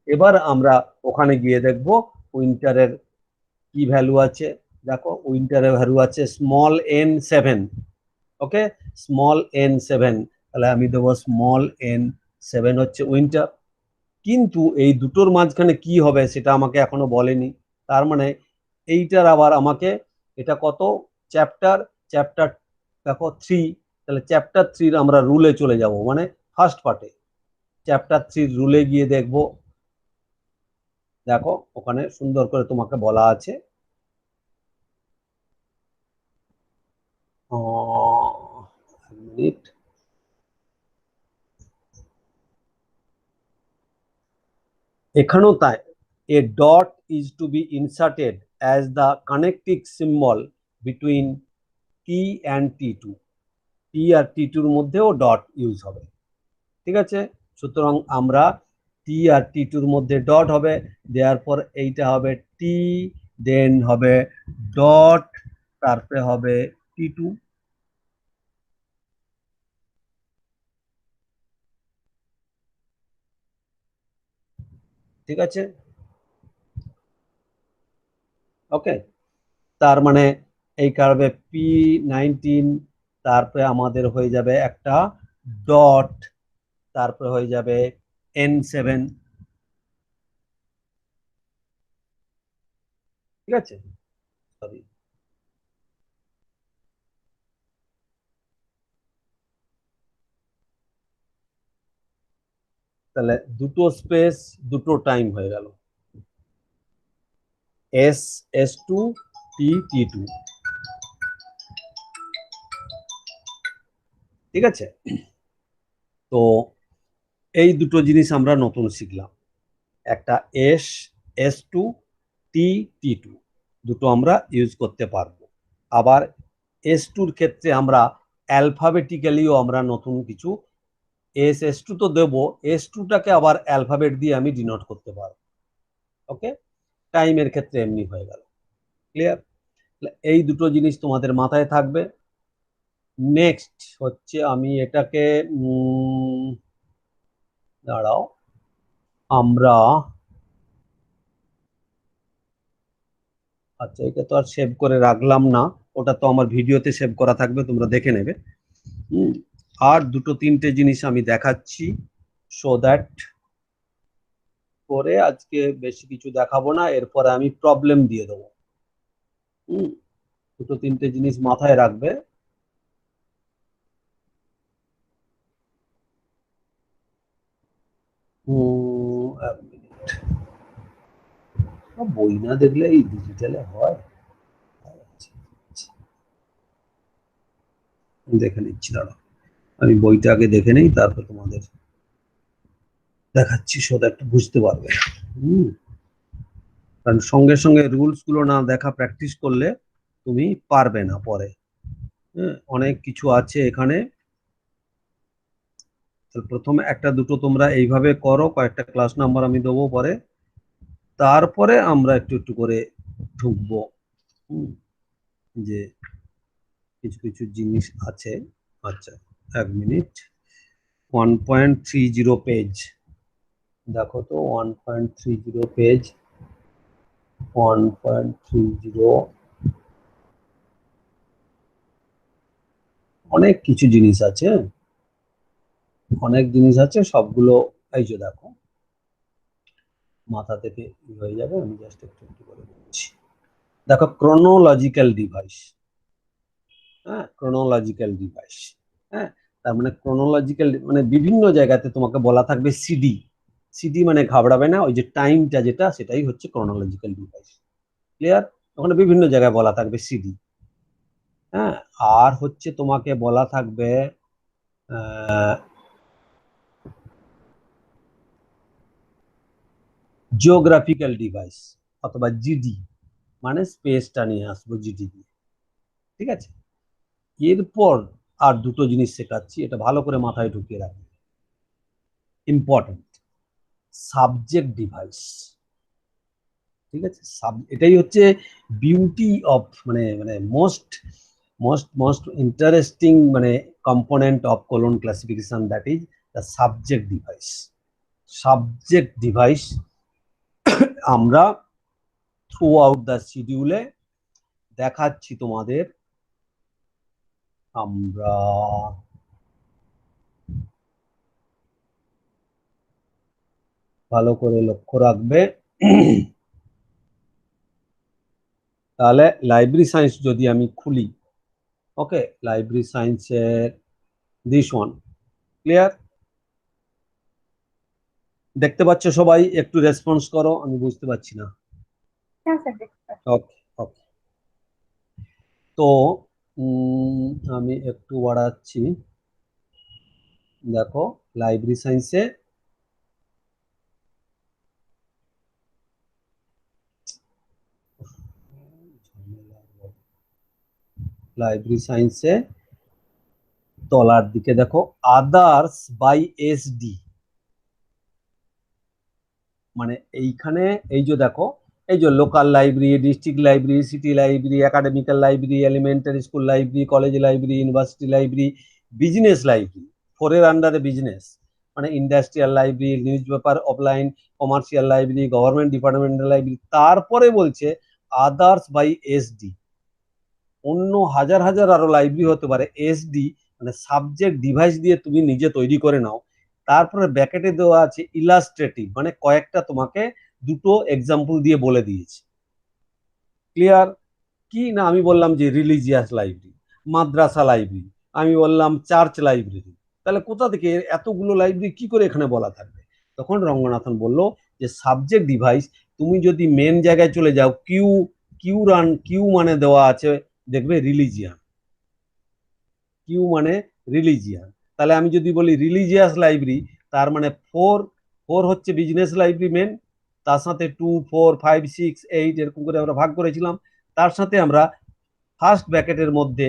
এবার আমরা ওখানে গিয়ে দেখব উইন্টারের কি ভ্যালু আছে। দেখো উইন্টারের ভ্যালু আছে n7। ওকে, n7, তাহলে আমি দেবো n7 হচ্ছে উইন্টার। কিন্তু এই দুটোর মাঝখানে কি হবে সেটা আমাকে এখনো বলেনি। তার মানে এইটার আবার আমাকে, এটা কত চ্যাপ্টার, চ্যাপ্টার দেখো 3, তাহলে চ্যাপ্টার 3 আমরা রুলে চলে যাব, মানে ফার্স্ট পার্টে চ্যাপ্টার 3 রুলে গিয়ে দেখব। দেখো ওখানে সুন্দর করে তোমাকে বলা আছে, মিনিট, এখানেও তাই, A dot is to be inserted as the connecting symbol between T and T2। T আর T2-র মধ্যেও ডট ইউজ হবে। ঠিক আছে? সুতরাং আমরা টি আর T2-র মধ্যে ডট হবে, দেওয়ার পর এইটা হবে টি, দেন হবে ডট, তারপরে হবে T2। ঠিক আছে? ওকে, তার মানে এই কারণে P19, তারপরে আমাদের হয়ে যাবে একটা ডট, তারপরে হয়ে যাবে n7। ঠিক আছে? সরি, তাহলে দুটো স্পেস দুটো টাইম হয়ে গেল, S2, T2। ঠিক আছে? তো এই দুটো জিনিস আমরা নতুন শিখলাম, একটা S2, T2 দুটো আমরা ইউজ করতে পারবো। আবার S2-র ক্ষেত্রে আমরা অ্যালফাবেটিক্যালিও আমরা নতুন কিছু S2 তো দেবো, S2টাকে আবার অ্যালফাবেট দিয়ে আমি ডিনোট করতে পারবো। ওকে, টাইমের ক্ষেত্রে এমনি হয়ে গেল। ক্লিয়ার? এই দুটো জিনিস তোমাদের মাথায় থাকবে। নেক্সট হচ্ছে আমি এটাকে দাঁড়াও, আমরা আচ্ছা এটা তো আর সেভ করে রাখলাম না, ওটা তো আমার ভিডিওতে সেভ করা থাকবে, তোমরা দেখে নেবে। আর দুটো তিনটে জিনিস আমি দেখাচ্ছি, সো দ্যাট করে আজকে বেশি কিছু দেখাবো না, এরপরে আমি প্রবলেম দিয়ে দেবো। দুটো তিনটে জিনিস মাথায় রাখবে। এক মিনিট, বই না দেখলে এই ডিজিটালে হয়? দেখে নিচ্ছি, দাঁড়াও আমি বইটা আগে দেখে নেই, তারপর তোমাদের দেখাচ্ছি, সো দ্যাট বুঝতে পারবে। কারণ সঙ্গে সঙ্গে রুলস গুলো না দেখা প্র্যাকটিস করলে তুমি পারবে না পরে। হ্যাঁ, অনেক কিছু আছে এখানে। প্রথমে একটা দুটো তোমরা এইভাবে করো, কয়েকটা ক্লাস নাম্বার আমি দেবো পরে, তারপরে আমরা একটু একটু করে ঢুকবো। যে কিছু কিছু জিনিস আছে। আচ্ছা এক মিনিট, 1.30 পেজ দেখো তো, 1.30 পেজ, 1.30 অনেক কিছু জিনিস আছে, অনেক জিনিস আছে, সবগুলো এই যে দেখো মাথা থেকে হয়ে যাবে, আমি জাস্ট একটু একটু করে বলছি। দেখো ক্রোনোলজিক্যাল ডিভাইস, হ্যাঁ ক্রোনোলজিক্যাল ডিভাইস, হ্যাঁ তার মানে ক্রোনোলজিক্যাল মানে বিভিন্ন জায়গাতে তোমাকে বলা থাকবে সিডি, সিডি মানে ঘাবড়াবে না, ওই যে টাইমটা যেটা সেটাই হচ্ছে ক্রোনোলজিক্যাল ডিভাইস। ক্লিয়ার? ওখানে বিভিন্ন জায়গায় বলা থাকবে সিডি। হ্যাঁ, আর হচ্ছে তোমাকে বলা থাকবে জিওগ্রাফিক্যাল ডিভাইস অথবা জিডি, মানে স্পেসটা নিয়ে আসবো জিডি দিয়ে। ঠিক আছে, এরপর আর দুটো জিনিস শেখাচ্ছি, এটা ভালো করে মাথায় ঢুকিয়ে রাখবে, ইম্পর্টেন্ট, সাবজেক্ট ডিভাইস। ঠিক আছে, এটাই হচ্ছে বিউটি অফ মানে মানে মোস্ট মোস্ট মোস্ট ইন্টারেস্টিং মানে component of colon classification, that is the subject device. Subject device আমরা থ্রু আউট দ্য শিডিউলে দেখাচ্ছি তোমাদের। আমরা ভালো করে লক্ষ্য রাখবে। তাহলে লাইব্রেরি সায়েন্স যদি আমি খুলি, ওকে লাইব্রেরি সায়েন্সের দিস ওয়ান, ক্লিয়ার? দেখতে পাচ্ছ সবাই? একটু রেসপন্স করো, আমি বুঝতে পারছি না। ওকে ওকে, তো আমি একটু বাড়াচ্ছি। দেখো লাইব্রেরি সায়েন্সে লাইব্রেরি সায়েন্সে তলার দিকে দেখো আদার্স বাই এসডি, মানে এইখানে এই যে দেখো, এই যে local library, district library, city library, academical library, elementary school library, college library, university library, business library, ফোরের আন্ডারে বিজনেস, মানে industrial library, news paper offline, commercial library, government departmental library, তারপরে বলছে আদার্স বাই এসডি, অন্য হাজার হাজার আরো library হতে পারে, এসডি মানে সাবজেক্ট ডিভাইস দিয়ে তুমি নিজে তৈরি করে নাও। তারপরে ব্যাকেটে দেওয়া আছে ইলাস্ট্রেটিভ, মানে কয়েকটা তোমাকে দুটো এক্সাম্পল দিয়ে বলে দিয়েছে। ক্লিয়ার? কি না আমি বললাম যে রিলিজিয়াস লাইব্রেরি, মাদ্রাসা লাইব্রেরি, আমি বললাম চার্চ লাইব্রেরি, তাহলে কোথা থেকে এতগুলো লাইব্রেরি কি করে এখানে বলা থাকবে? তখন রঙ্গনাথন বলল যে সাবজেক্ট ডিভাইস, তুমি যদি মেন জায়গায় চলে যাও, কিউ কিউ রান, কিউ মানে দেওয়া আছে দেখবে রিলিজিয়ান, কিউ মানে রিলিজিয়ান। তাহলে আমি যদি বলি রিলিজিয়াস লাইব্রেরি, তার মানে ফোর, ফোর হচ্ছে বিজনেস লাইব্রেরি মেন, তার সাথে 2, 4, 5, 6, 8 এরকম করে আমরা ভাগ করেছিলাম। তার সাথে আমরা ফার্স্ট ব্র্যাকেটের মধ্যে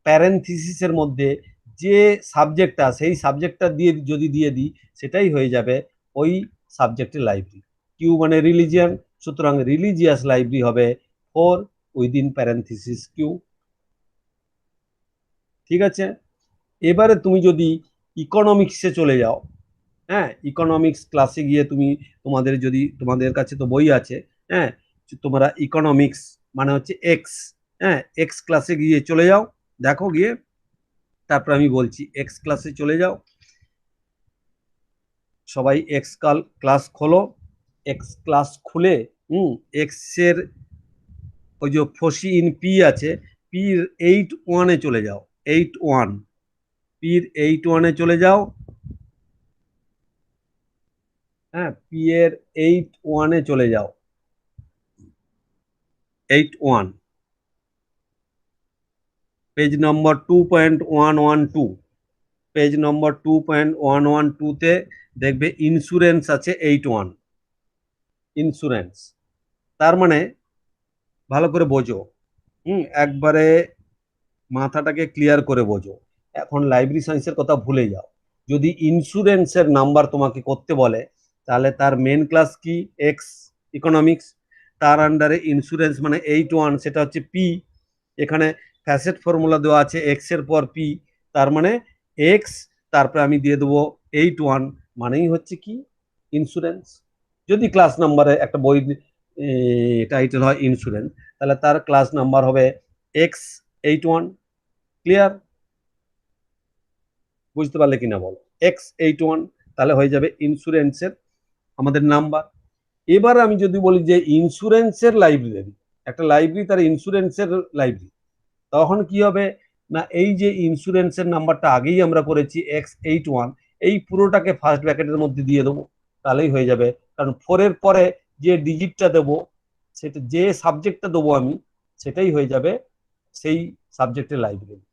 প্যারেনথিসিসের মধ্যে যে সাবজেক্টটা, সেই সাবজেক্টটা দিয়ে যদি দিয়ে দিই, সেটাই হয়ে যাবে ওই সাবজেক্টের লাইব্রেরি। কিউ মানে রিলিজিয়ান, সুতরাং রিলিজিয়াস লাইব্রেরি হবে 4 উইদিন প্যারেনথিসিস কিউ। ঠিক আছে। এবারে তুমি যদি ইকোনমিক্সে চলে যাও, হ্যাঁ, ইকোনমিক্স ক্লাসে গিয়ে তুমি তোমাদের কাছে তো বই আছে, হ্যাঁ, তোমরা ইকোনমিক্স মানে হচ্ছে এক্স, হ্যাঁ, এক্স ক্লাসে গিয়ে চলে যাও, দেখো গিয়ে, তারপর আমি বলছি, এক্স ক্লাসে চলে যাও, সবাই এক্স ক্লাস খোলো, এক্স ক্লাস খুলে এক্স এর ওই যে ফসি ইন পি আছে, পির 8.1 চলে যাও, 8.1, পির 8.1 চলে যাও, হ্যাঁ, পি এর 8.1 চলে যাও, 8.1, পেজ নম্বর 2.112, পেজ নম্বর 2.112 দেখবে ইন্স্যুরেন্স আছে 8.1, ইন্স্যুরেন্স, তার মানে ভালো করে বোঝো, একবারে মাথাটাকে ক্লিয়ার করে বোঝো, এখন লাইব্রেরি সায়েন্সের কথা ভুলে যাও। যদি ইন্স্যুরেন্সের নাম্বার তোমাকে করতে বলে, তাহলে তার মেন ক্লাস কি, এক্স ইকোনমিক্স, তার আন্ডারে ইন্স্যুরেন্স মানে 8.1, সেটা হচ্ছে পি, এখানে ফ্যাসেট ফর্মুলা দেওয়া আছে এক্স এর পর পি, তার মানে এক্স, তারপরে আমি দিয়ে দেবো 8.1, মানেই হচ্ছে কি ইন্স্যুরেন্স। যদি ক্লাস নাম্বারে একটা বই টাইটেল হয় ইন্স্যুরেন্স, তাহলে তার ক্লাস নাম্বার হবে এক্স 8.1। ক্লিয়ার? বুঝতে পারলে কিনা বলো, X81, তাহলে হয়ে যাবে ইন্স্যুরেন্সের আমাদের নাম্বার। এবার আমি যদি বলি যে ইন্স্যুরেন্সের লাইব্রেরি, একটা লাইব্রেরি তার ইন্স্যুরেন্সের লাইব্রেরি, তখন কি হবে না, এই যে ইন্স্যুরেন্সের নাম্বারটা আগেই আমরা করেছি X81, এই পুরোটাকে ফার্স্ট ব্র্যাকেটের মধ্যে দিয়ে দেবো, তাহলেই হয়ে যাবে, কারণ 4 এর পরে যে ডিজিটটা দেবো, সেটা যে সাবজেক্টটা দেবো আমি, সেটাই হয়ে যাবে সেই সাবজেক্টের লাইব্রেরি।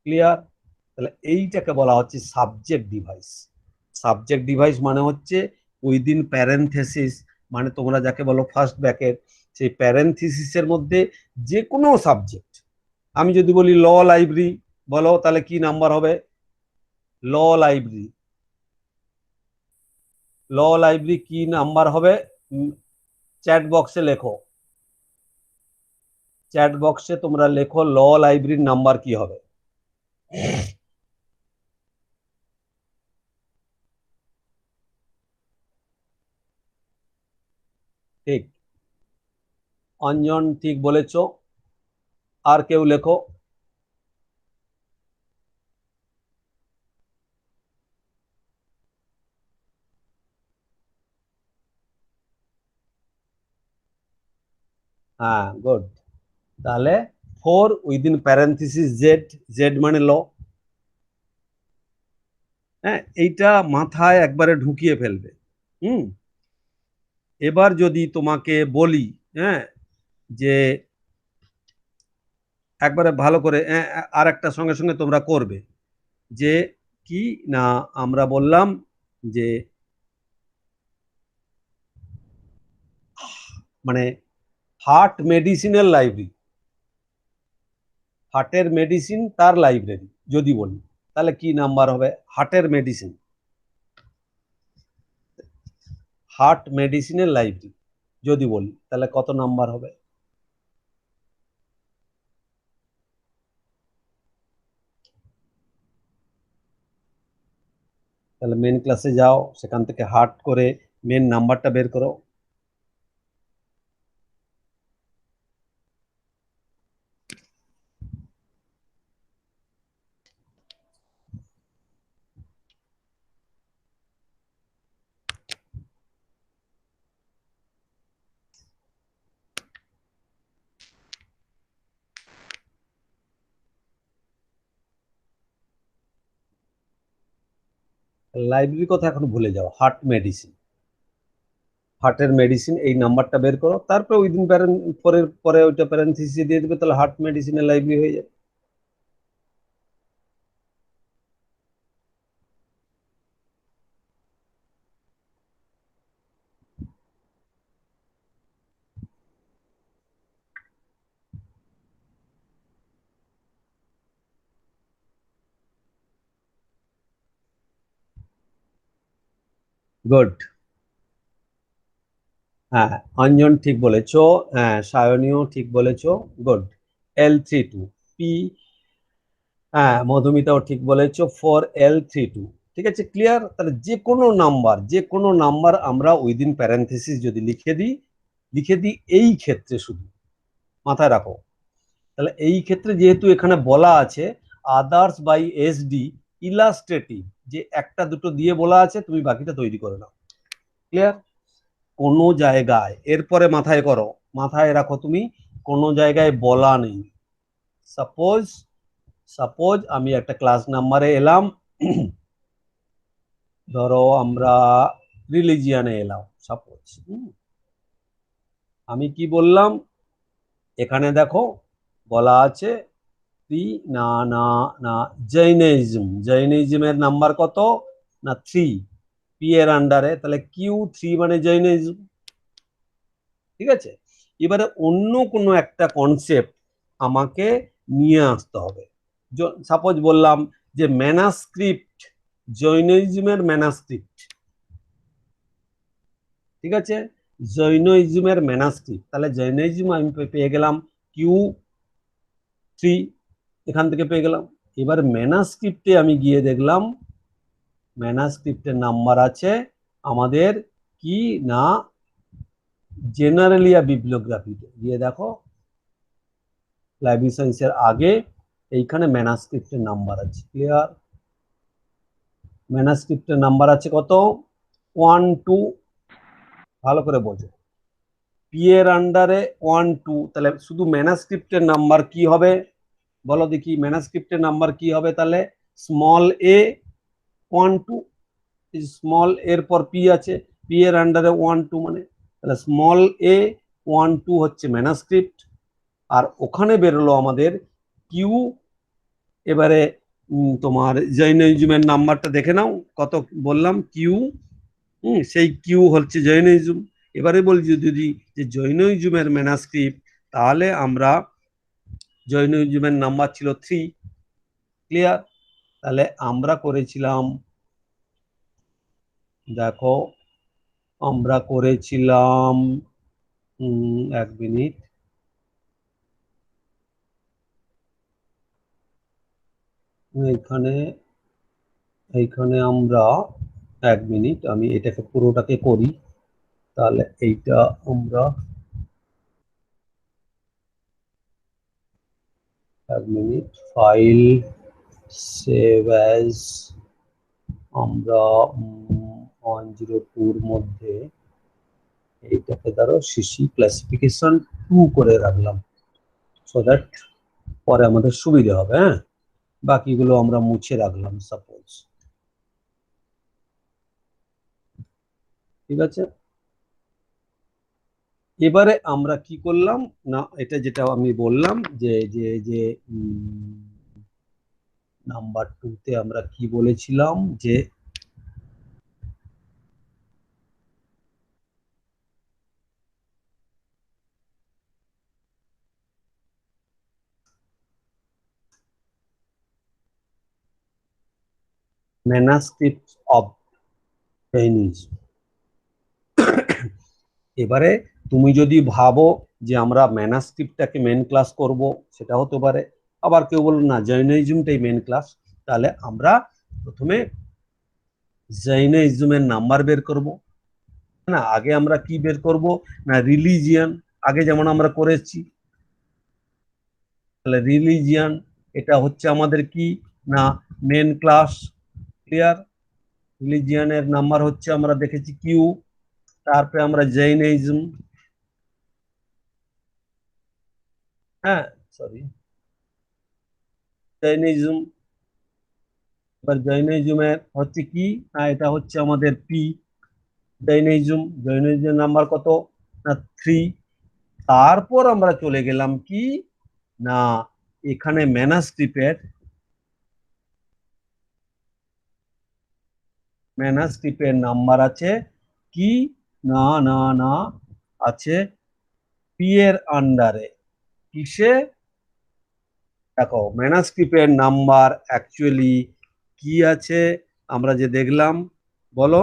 ক্লিয়ার? তাহলে এইটাকে বলা হচ্ছে সাবজেক্ট ডিভাইস। সাবজেক্ট ডিভাইস মানে হচ্ছে উইদিন প্যারেনথেসিস, মানে তোমরা যাকে বলো ফার্স্ট ব্র্যাকেট, সেই প্যারেনথেসিসের মধ্যে যে কোনো সাবজেক্ট। আমি যদি বলি ল লাইব্রেরি বলো, তাহলে কি নাম্বার হবে, ল লাইব্রেরি, ল লাইব্রেরি কি নাম্বার হবে, চ্যাট বক্সে লেখো, চ্যাট বক্সে তোমরা লেখো ল লাইব্রেরির নাম্বার কি হবে। ঠিক, অঞ্জন ঠিক বলেছ, আর কেউ লেখো। হ্যাঁ, গুড। তাহলে 4 উইদিন প্যারেন্থিসিস জেড, জেড মানে ল। হ্যাঁ, এইটা মাথায় একবারে ঢুকিয়ে ফেলবে। হুম, এবার যদি তোমাকে বলি, হ্যাঁ, যে একবারে ভালো করে আর একটা সঙ্গে সঙ্গে তোমরা করবে, যে কি না, আমরা বললাম যে মানে হার্ট মেডিসিনের লাইব্রেরি, হার্টের মেডিসিন তার লাইব্রেরি যদি বলি, তাহলে কি নাম্বার হবে, হার্টের মেডিসিন, হার্ট মেডিসিনের লাইব্রেরি যদি বলি, তাহলে কত নাম্বার হবে। তাহলে মেন ক্লাসে যাও, সেখান থেকে হার্ট করে মেন নাম্বারটা বের করো। লাইব্রেরির কথা এখন ভুলে যাও, হার্ট মেডিসিন, হার্টের মেডিসিন এই নাম্বারটা বের করো, তারপরে উইদিন পরের পরে ওইটা প্যারেন্থিসিস দিয়ে দেবে, তাহলে হার্ট মেডিসিনের লাইব্রেরি হয়ে যাবে। গুড। হ্যাঁ, অঞ্জন ঠিক বলেছো, হ্যাঁ, সায়নীয় ঠিক বলেছো, গুড। L32 পি, হ্যাঁ, মধুমিতাও ঠিক বলেছো, 4L32। ঠিক আছে, ক্লিয়ার? তাহলে যে কোনো নাম্বার আমরা উইদিন প্যারেনথেসিস যদি লিখে দিই এই ক্ষেত্রে, শুধু মাথায় রাখো। তাহলে এই ক্ষেত্রে যেহেতু এখানে বলা আছে আদার্স বাই এসডি ইলাস্ট্রেটিভ, যে একটা দুটো দিয়ে বলা আছে, তুমি বাকিটা তৈরি করে নাও। ক্লিয়ার? কোনো জায়গায় এরপরে মাথায় রাখো তুমি, কোনো জায়গায় বলা নেই। সাপোজ আমি একটা ক্লাস নাম্বারে এলাম, ধরো আমরা রিলিজিয়ানে এলাম সাপোজ। আমি কি বললাম, এখানে দেখো বলা আছে না না না, জৈনিজমের নাম্বার কত? না 3, পি এর আন্ডারে, তাহলে Q3 মানে জৈনিজম। ঠিক আছে, এবারে অন্য কোনো একটা কনসেপ্ট আমাকে নিয়ে আসতে হবে। সাপোজ বললাম যে ম্যানাস্ক্রিপ্ট, জৈনিজমের ম্যানাস্ক্রিপ্ট। ঠিক আছে, জৈনিজমের ম্যানাস্ক্রিপ্ট, তাহলে জৈনিজম আমি পেয়ে গেলাম Q3, এখান থেকে পেয়ে গেলাম। এবার ম্যানাস্ক্রিপ্টে আমি গিয়ে দেখলাম ম্যানাস্ক্রিপ্টের নাম্বার আছে আমাদের কি না জেনারেলিয়া বিবলিওগ্রাফিতে গিয়ে দেখো, লাইব্রেরি সায়েন্সের আগে এইখানে ম্যানাস্ক্রিপ্টের নাম্বার আছে। ক্লিয়ার? ম্যানাস্ক্রিপ্টের নাম্বার আছে কত? 1 2, ভালো করে বোঝো। পি এর আন্ডারে 1 2, তাহলে শুধু ম্যানাস্ক্রিপ্টের নাম্বার কি হবে বলো দেখি, ম্যানাস্ক্রিপ্টের নাম্বার কি হবে? তাহলে স্মল এ 1 2, স্মল এর পর পি আছে, পি এর আন্ডারে 1 2, মানে তাহলে স্মল এ 1 2 হচ্ছে ম্যানাস্ক্রিপ্ট। আর ওখানে বেরোলো আমাদের কিউ। এবারে তোমার জৈনিজমের নাম্বারটা দেখে নাও, কত বললাম? কিউ। সেই কিউ হচ্ছে জৈনিজম। এবারে বলছি যদি যে জৈনিজমের ম্যানাস্ক্রিপ্ট, তাহলে আমরা জৈনিজমের নাম্বার ছিল 3। ক্লিয়ার? তাহলে আমরা করেছিলাম, দেখো আমরা করেছিলাম 1 মিনিট, এইখানে আমরা 1 মিনিট, আমি এটাকে পুরোটাকে করি। তাহলে এইটা আমরা 1 মিনিট, ফাইল সেভ অ্যাজ, আমরা 102 মধ্যে এইটাকে ধরো সিসি ক্লাসিফিকেশন 2 করে রাখলাম, সো দ্যাট পরে আমাদের সুবিধা হবে। হ্যাঁ, বাকিগুলো আমরা মুছে রাখলাম সাপোজ। ঠিক আছে, এবারে আমরা কি করলাম না, এটা যেটা আমি বললাম যে যে যে নাম্বার 2 তে আমরা কি বলেছিলাম, যে ম্যানাস্ক্রিপ্ট অফ জৈনিজম। এবারে তুমি যদি ভাবো যে আমরা ম্যানাস্ক্রিপ্টটাকে মেন ক্লাস করব, সেটা হতে পারে। আবার কেউ বলল না, জৈনিজমটাই মেন ক্লাস, তাহলে আমরা প্রথমে জৈনিজমের নাম্বার বের করব। না, আগে আমরা কি বের করব না রিলিজিয়ান, আগে যেমন আমরা করেছি। তাহলে রিলিজিয়ান এটা হচ্ছে আমাদের কি না মেন ক্লাস। ক্লিয়ার? রিলিজিয়ানের নাম্বার হচ্ছে আমরা দেখেছি কিউ, তারপরে আমরা জৈনিজম, হ্যাঁ সরি জৈনিজম। এবার জৈনিজমের হচ্ছে কি না, এটা হচ্ছে আমাদের পি। জৈনিজমের নাম্বার কত না 3। তারপর আমরা চলে গেলাম কি না এখানে ম্যানাস্ক্রিপ্টের নাম্বার আছে কি না না না আছে পি এর আন্ডারে। কিসে? দেখো ম্যানাস্ক্রিপ্টের নাম্বার অ্যাকচুয়ালি কি আছে আমরা যে দেখলাম, বলো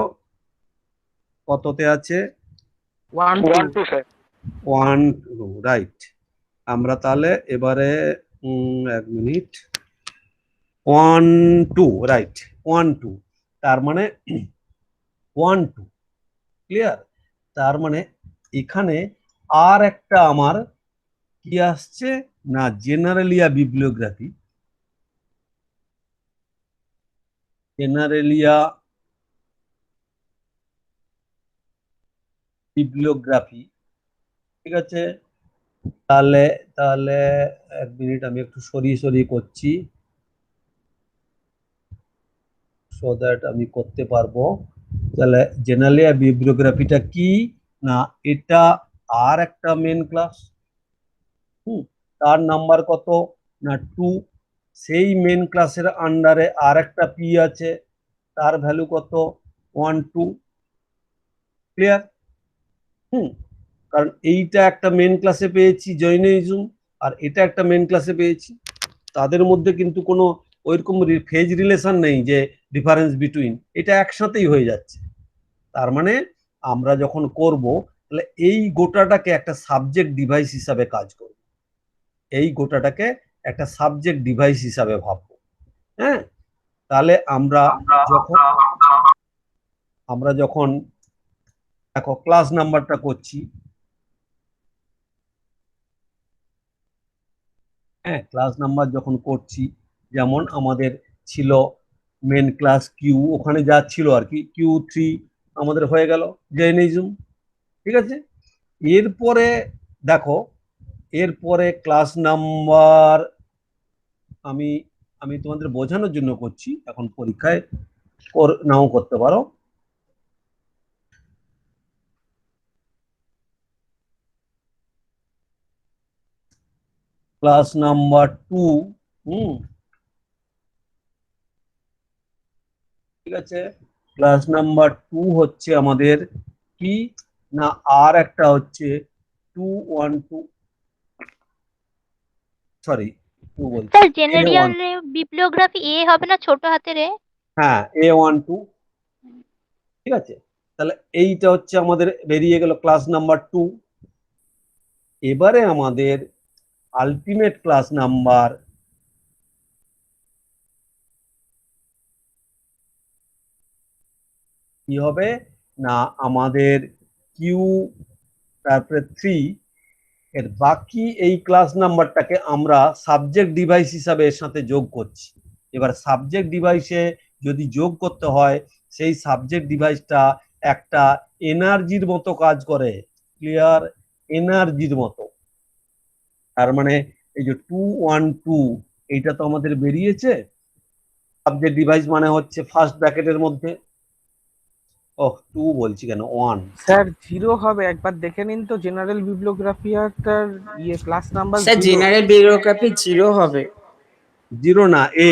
কততে আছে? 1 2 স্যার। 1 2, রাইট। আমরা তাহলে এবারে 1 মিনিট, 1 2 রাইট 1 2 তার মানে 1 2 ক্লিয়ার। তার মানে এখানে আর একটা আমার কি আসছে না জেনারেলিয়া বিবলিওগ্রাফি, জেনারেলিয়া বিবলিওগ্রাফি, ঠিক আছে। তাহলে তাহলে এক মিনিট আমি একটু সরিয়ে সরিয়ে করছি সো দ্যাট আমি করতে পারবো। তাহলে জেনারেলিয়া বিবলিওগ্রাফিটা কি না এটা আর একটা মেন ক্লাস, তার নাম্বার কত না 2, সেই মেন ক্লাসের আন্ডারে আর একটা পি আছে, তার ভ্যালু কত 1 2, ক্লিয়ার। কারণ এইটা একটা মেন ক্লাসে পেয়েছি জৈনিজম, আর এটা একটা মেন ক্লাসে পেয়েছি, তাদের মধ্যে কিন্তু কোনো ওইরকম ফেজ রিলেশন নেই যে ডিফারেন্স বিটুইন, এটা একসাথেই হয়ে যাচ্ছে। তার মানে আমরা যখন করব তাহলে এই গোটাটাকে একটা সাবজেক্ট ডিভাইস হিসাবে কাজ করব, এই গোটাটাকে একটা সাবজেক্ট ডিভাইস হিসাবে ভাববো। হ্যাঁ, তাহলে আমরা যখন দেখো ক্লাস নাম্বারটা করছি, হ্যাঁ ক্লাস নাম্বার যখন করছি, যেমন আমাদের ছিল মেন ক্লাস কিউ, ওখানে যা ছিল আর কি Q3 আমাদের হয়ে গেল জেনিজম, ঠিক আছে। এরপরে দেখো, এরপরে ক্লাস নাম্বার আমি আমি তোমাদের বোঝানোর জন্য করছি, এখন পরীক্ষায় নাও করতে পারো। ক্লাস নাম্বার 2, ঠিক আছে। ক্লাস নাম্বার 2 হচ্ছে আমাদের কি না আর একটা হচ্ছে 212, সরি 2 বলছি স্যার A1, জেনারেল বিপ্লিওগ্রাফি এ হবে না ছোট হাতের এ? হ্যাঁ A12, ঠিক আছে। তাহলে এইটা হচ্ছে আমাদের বেরিয়ে গেল ক্লাস নাম্বার 2। এবারে আমাদের আলটিমেট ক্লাস নাম্বার কি হবে না আমাদের কিউ তারপরে 3, এর বাকি এই ক্লাস নাম্বারটাকে আমরা সাবজেক্ট ডিভাইস হিসাবে এর সাথে যোগ করছি। এবার সাবজেক্ট ডিভাইসে যদি যোগ করতে হয়, সেই সাবজেক্ট ডিভাইসটা একটা এনার্জির মতো কাজ করে, ক্লিয়ার, এনার্জির মতো। তার মানে এই যে 212 এইটা তো আমাদের বেরিয়েছে, সাবজেক্ট ডিভাইস মানে হচ্ছে ফার্স্ট ব্র্যাকেটের মধ্যে, ওহ 2 বলছি কেন 1, স্যার 0 হবে, একবার দেখে নিন তো জেনারেল বিবলিওগ্রাফিটার class number sir 0। General bibliography 0 হবে 0 না এ,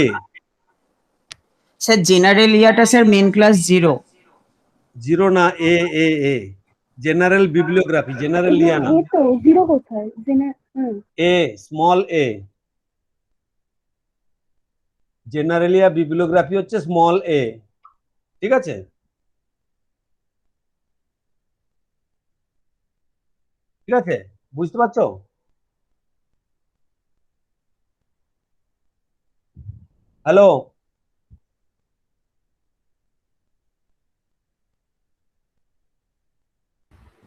স্যার জেনারেল ইয়াটা স্যার মেন ক্লাস 0 0 না A A A general bibliography, generalia না, এই তো 0 কোথায় A small A, generalia bibliography হচ্ছে স্মল এ, ঠিক আছে। ঠিক আছে, বুঝতে পারছো? হ্যালো,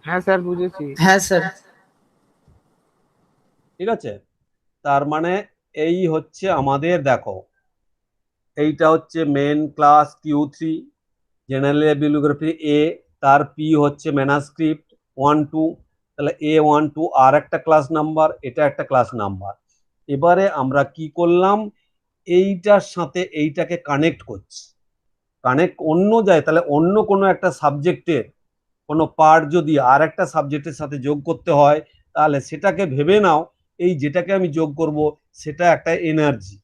হ্যাঁ স্যার বুঝেছি। হ্যাঁ স্যার ঠিক আছে। তার মানে এই হচ্ছে আমাদের দেখো, এইটা হচ্ছে main class Q3 general bibliography A, তার পি হচ্ছে ম্যানাস্ক্রিপ্ট 1 2, তাহলে A12 আর একটা ক্লাস নাম্বার, এটা একটা ক্লাস নাম্বার। এবারে আমরা কি করলাম, এইটার সাথে এইটাকে কানেক্ট করছি, কানেক্ট অন্য যায়, তাহলে অন্য কোনো একটা সাবজেক্টের কোনো পার্ট যদি আর একটা সাবজেক্টের সাথে যোগ করতে হয়, তাহলে সেটাকে ভেবে নাও এই যেটাকে আমি যোগ করব সেটা একটা এনার্জি।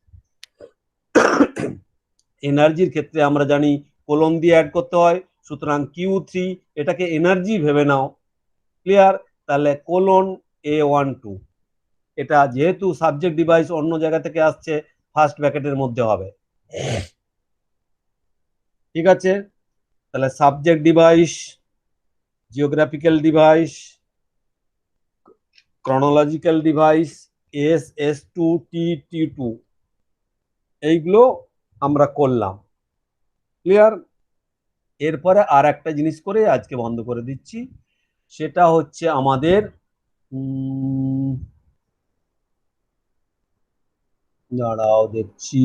এনার্জির ক্ষেত্রে আমরা জানি কোলন দিয়ে অ্যাড করতে হয়, সুতরাং Q3 এটাকে এনার্জি ভেবে নাও, ক্লিয়ার। তাহলে কোলন A12, এটা যেহেতু সাবজেক্ট ডিভাইস অন্য জায়গা থেকে আসছে, ফার্স্ট ব্র্যাকেটের মধ্যে হবে, ঠিক আছে। তাহলে subject device, geographical device, chronological device, S S2 T T2, এইগুলো আমরা করলাম। ক্লিয়ার? এরপরে আর একটা জিনিস করে আজকে বন্ধ করে দিচ্ছি, সেটা হচ্ছে আমাদের দাঁড়াও দেখছি,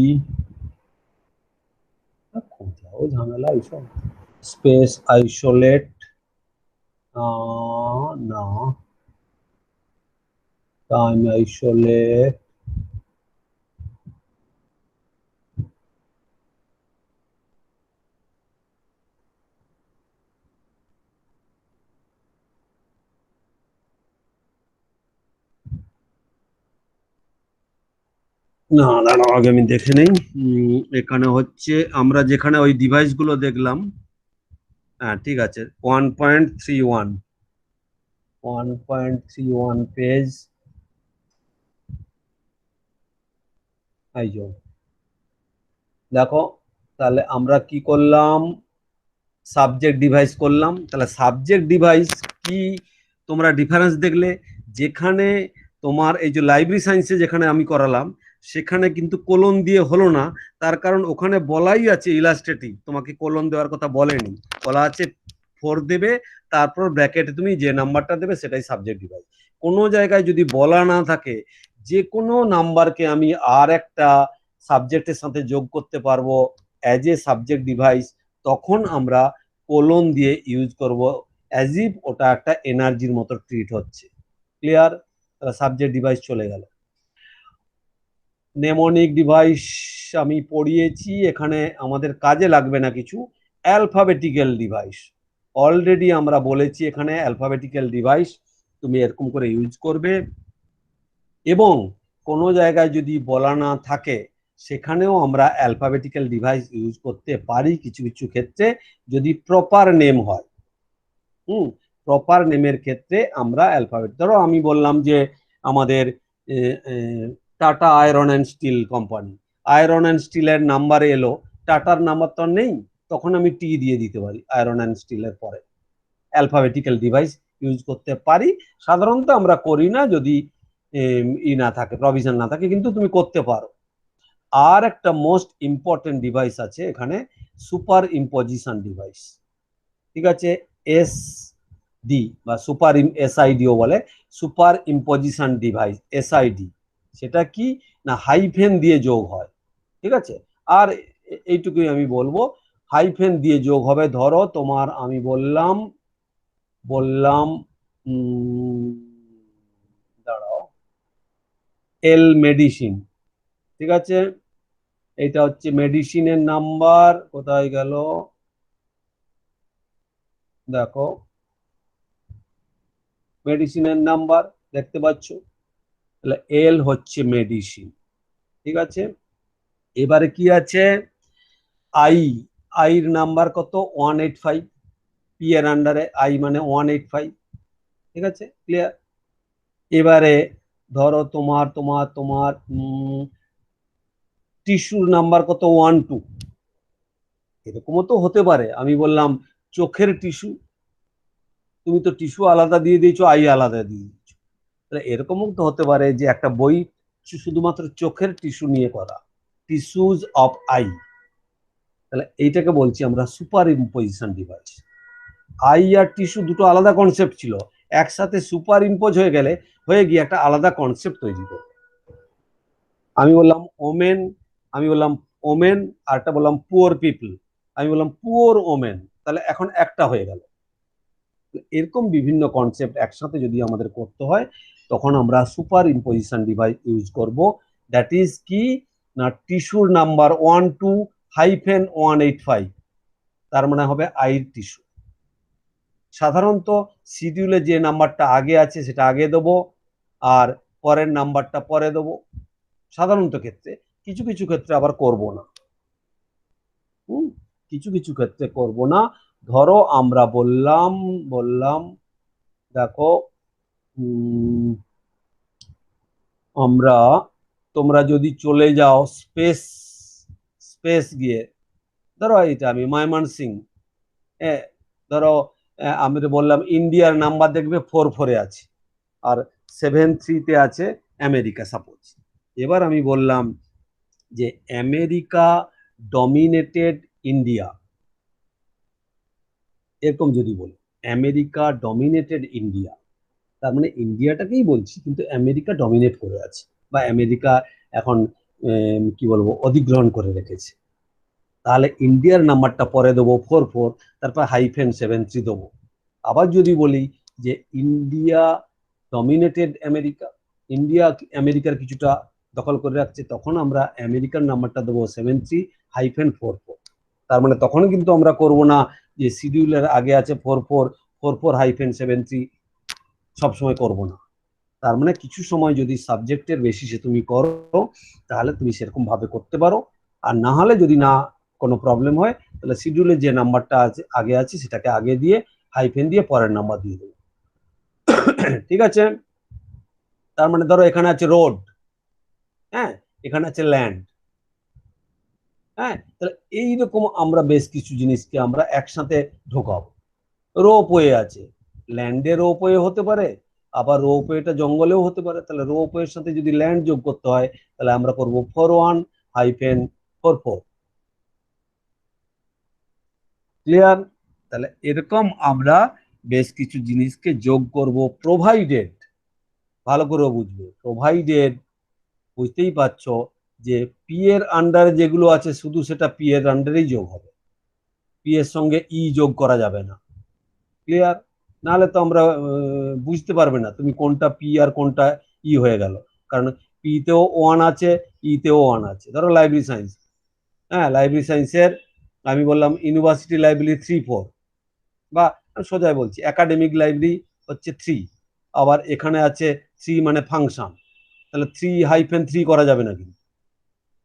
কোথাও ঝামেলা এইসব। স্পেস আইসোলেট না, টাইম আইসোলেট, না দাঁড়াও আগে আমি দেখে নেই। এখানে হচ্ছে আমরা যেখানে ওই ডিভাইস গুলো দেখলাম, হ্যাঁ ঠিক আছে, 1.31 পেজ, এই যে দেখো। তাহলে আমরা কি করলাম, সাবজেক্ট ডিভাইস করলাম। তাহলে সাবজেক্ট ডিভাইস কি তোমরা ডিফারেন্স দেখলে, যেখানে তোমার এই যে লাইব্রেরি সায়েন্সে যেখানে আমি করালাম সেখানে কিন্তু কোলন দিয়ে হলো না, তার কারণ ওখানে বলাই আছে ইলাস্ট্রেটিভ, তোমাকে কোলন দেওয়ার কথা বলেনি, বলা আছে 4 দেবে, তারপর ব্র্যাকেটে তুমি যে নাম্বারটা দেবে সেটাই সাবজেক্ট ডিভাইস। কোনো জায়গায় যদি বলা না থাকে যে কোনো নাম্বারকে আমি আর একটা সাবজেক্টের সাথে যোগ করতে পারবো অ্যাজ এ সাবজেক্ট ডিভাইস, তখন আমরা কোলন দিয়ে ইউজ করব, অ্যাজ ইফ ওটা একটা এনার্জির মতো ট্রিট হচ্ছে। ক্লিয়ার? সাবজেক্ট ডিভাইস চলে গেল। নেমোনিক ডিভাইস আমি পড়িয়েছি, এখানে আমাদের কাজে লাগবে না কিছু। অ্যালফাবেটিক্যাল ডিভাইস অলরেডি আমরা বলেছি, এখানে অ্যালফাবেটিক্যাল ডিভাইস তুমি এরকম করে ইউজ করবে, এবং কোনো জায়গায় যদি বলা না থাকে সেখানেও আমরা অ্যালফাবেটিক্যাল ডিভাইস ইউজ করতে পারি কিছু কিছু ক্ষেত্রে, যদি প্রপার নেম হয়। প্রপার নেমের ক্ষেত্রে আমরা অ্যালফাবেট, ধরো আমি বললাম যে আমাদের tata iron and steel company, iron and স্টিলের নাম্বারে এলো, টাটার নাম্বার তো নেই, তখন আমি টি দিয়ে দিতে পারি আয়রন অ্যান্ড স্টিলের পরে। অ্যালফাবেটিক্যাল ডিভাইস ইউজ করতে পারি, সাধারণত আমরা করি না যদি ই না থাকে, প্রভিশন না থাকে, কিন্তু তুমি করতে পারো। আর একটা মোস্ট ইম্পর্টেন্ট ডিভাইস আছে এখানে, সুপার ইম্পোজিশন ডিভাইস। ঠিক আছে, এস ডি বা সুপার এসআইডিও বলে, সুপার ইম্পোজিশন ডিভাইস এসআইডি। সেটা কি না, হাইফেন দিয়ে যোগ হয়। ঠিক আছে, আর এইটুকুই আমি বলবো, হাইফেন দিয়ে যোগ হবে। ধরো তোমার আমি বললাম দাঁড়াও, এল মেডিসিন, ঠিক আছে, এটা হচ্ছে মেডিসিনের নাম্বার, কোথায় গেল দেখো, মেডিসিনের নাম্বার দেখতে পাচ্ছ, তাহলে এল হচ্ছে মেডিসিন। ঠিক আছে, এবারে কি আছে, আই, আইর নাম্বার কত, 185, পি এর আন্ডারে আই মানে 185। ঠিক আছে, ক্লিয়ার? এবারে ধরো তোমার তোমার তোমার টিস্যুর নাম্বার কত, 12। এরকমও তো হতে পারে, আমি বললাম চোখের টিস্যু, তুমি তো টিস্যু আলাদা দিয়ে দিয়েছো, আই আলাদা দিয়ে দিয়েছো। তাহলে এরকমও তো হতে পারে যে একটা বই শুধুমাত্র চোখের টিস্যু নিয়ে করা, টিস্যুজ অফ আই। তাহলে এইটাকে বলছি আমরা সুপার ইম্পোজিশন ডিভাইস। আই আর টিস্যু দুটো আলাদা কনসেপ্ট ছিল, একসাথে সুপার ইম্পোজ হয়ে গিয়ে একটা আলাদা কনসেপ্ট তৈরি করে। আমি বললাম ওমেন, আর একটা বললাম পুয়ার পিপল, আমি বললাম পুয়ার ওমেন, তাহলে এখন একটা হয়ে গেল। এরকম বিভিন্ন কনসেপ্ট একসাথে যদি আমাদের করতে হয়, তখন আমরা সুপার ইম্পোজিশন ডিভাইস ইউজ করব। দ্যাট ইজ কি না, টিস্যুর নাম্বার 12-185, তার মানে হবে আইর টিস্যু। সাধারণত শিডিউলে যে নাম্বারটা আগে আছে সেটা আগে দেবো, আর পরের নাম্বারটা পরে দেবো সাধারণত ক্ষেত্রে। কিছু কিছু ক্ষেত্রে আবার করব না, কিছু কিছু ক্ষেত্রে করব না। ধরো আমরা বললাম দেখো, আমরা, তোমরা যদি চলে যাও স্পেস গিয়ে, ধরো এটা আমি ময়মনসিং, ধরো আমি বললাম ইন্ডিয়ার নাম্বার দেখবে 44-এ আছে, আর 73-তে আছে আমেরিকা সাপোজ। এবার আমি বললাম যে আমেরিকা ডমিনেটেড ইন্ডিয়া, এরকম যদি বলি আমেরিকা ডমিনেটেড ইন্ডিয়া, তার মানে ইন্ডিয়াটাকেই বলছি, কিন্তু আমেরিকা ডমিনেট করে আছে বা আমেরিকা এখন কি বলবো অধিগ্রহণ করে রেখেছে, তাহলে ইন্ডিয়ার নাম্বারটা পরে দেবো 44, তারপর -73 দেবো। আবার যদি বলি যে ইন্ডিয়া ডমিনেটেড আমেরিকা, ইন্ডিয়া আমেরিকার কিছুটা দখল করে রাখছে, তখন আমরা আমেরিকার নাম্বারটা দেবো 73-44। তার মানে তখন কিন্তু আমরা করব না যে শিডিউলের আগে আছে 44-44-73, সবসময় করব না। তার মানে কিছু সময় যদি সাবজেক্টের বেসিসে তুমি করো তাহলে তুমি সেরকম ভাবে করতে পারো, আর না হলে যদি না কোনো প্রবলেম হয় তাহলে শিডিউলে যে নাম্বারটা আছে আগে আছে সেটাকে আগে দিয়ে হাইফেন দিয়ে পরের নাম্বার দিয়ে দেবো। ঠিক আছে, তার মানে ধরো এখানে আছে রোড, হ্যাঁ, এখানে আছে ল্যান্ড, হ্যাঁ, তাহলে এইরকম আমরা বেশ কিছু জিনিসকে আমরা একসাথে ঢোকাবো। রোপওয়ে আছে, ল্যান্ডে রোপওয়ে হতে পারে, আবার রোপওয়েটা জঙ্গলেও হতে পারে, তাহলে রোপওয়ের সাথে যদি ল্যান্ড যোগ করতে হয় তাহলে আমরা করব 41-44। ক্লিয়ার? তাহলে এরকম আমরা বেশ কিছু জিনিসকে যোগ করব, প্রোভাইডেড, ভালো করে বুঝবে, প্রোভাইডেড, বুঝতেই পারছো যে পি এর আন্ডারে যেগুলো আছে শুধু সেটা পি এর আন্ডারেই যোগ হবে, পি এর সঙ্গে ই যোগ করা যাবে না। ক্লিয়ার? নাহলে তো আমরা বুঝতে পারবে না তুমি কোনটা পি আর কোনটা ই হয়ে গেল, কারণ পি তেও 1 আছে, ই তেও 1 আছে। ধরো লাইব্রেরি সায়েন্স, হ্যাঁ, লাইব্রেরি সায়েন্সের আমি বললাম ইউনিভার্সিটি লাইব্রেরি 3-4, বা সোজাই বলছি একাডেমিক লাইব্রেরি হচ্ছে 3, আবার এখানে আছে 3 মানে ফাংশন, তাহলে 3-3 করা যাবে না, কিন্তু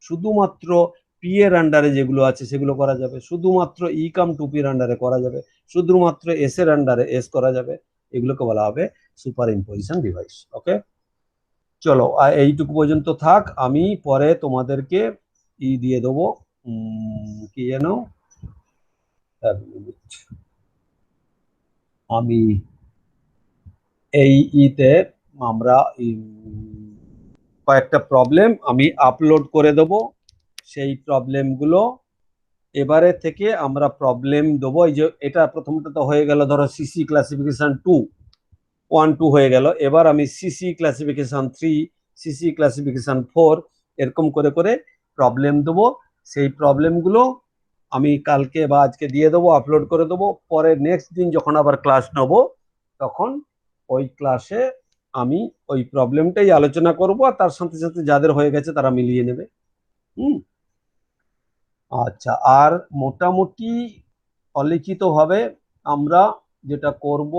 শুধুমাত্র পি এর আন্ডারে যেগুলো আছে সেগুলো করা যাবে, শুধুমাত্র ই কাম টু পির আন্ডারে করা যাবে, শুধুমাত্র এস এর আন্ডারে এস করা যাবে, এগুলোকে বলা হবে সুপার ইম্পোজিশন ডিভাইস। ওকে, চলো এইটুকু পর্যন্ত থাক, আমি পরে তোমাদেরকে ই দিয়ে দেবো, কি যেন, আমি এই ইতে আমরা কয়েকটা প্রবলেম আমি আপলোড করে দেব, সেই প্রবলেমগুলো এবারে থেকে আমরা প্রবলেম দেবো। এই যে এটা প্রথমটা তো হয়ে গেল, ধরো সিসি ক্লাসিফিকেশন 1-2 হয়ে গেল, এবার আমি সিসি ক্লাসিফিকেশন 3, সিসি ক্লাসিফিকেশন 4 এরকম করে করে প্রবলেম দেবো। সেই প্রবলেমগুলো আমি কালকে বা আজকে দিয়ে দেবো, আপলোড করে দেবো, পরে নেক্সট দিন যখন আবার ক্লাস নেব তখন ওই ক্লাসে আমি ওই প্রবলেমটাই আলোচনা করব, আর তার সাথে সাথে যাদের হয়ে গেছে তারা মিলিয়ে নেবে। আচ্ছা, আর মোটামুটি অলিখিতভাবে আমরা যেটা করব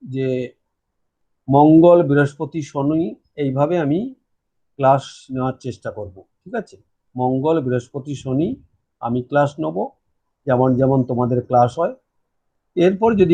যে মঙ্গল, বৃহস্পতি, শনি এইভাবে আমি ক্লাস নেওয়ার চেষ্টা করব। ঠিক আছে, মঙ্গল, বৃহস্পতি, শনি আমি ক্লাস নেব, যেমন যেমন তোমাদের ক্লাস হয়। এরপর যদি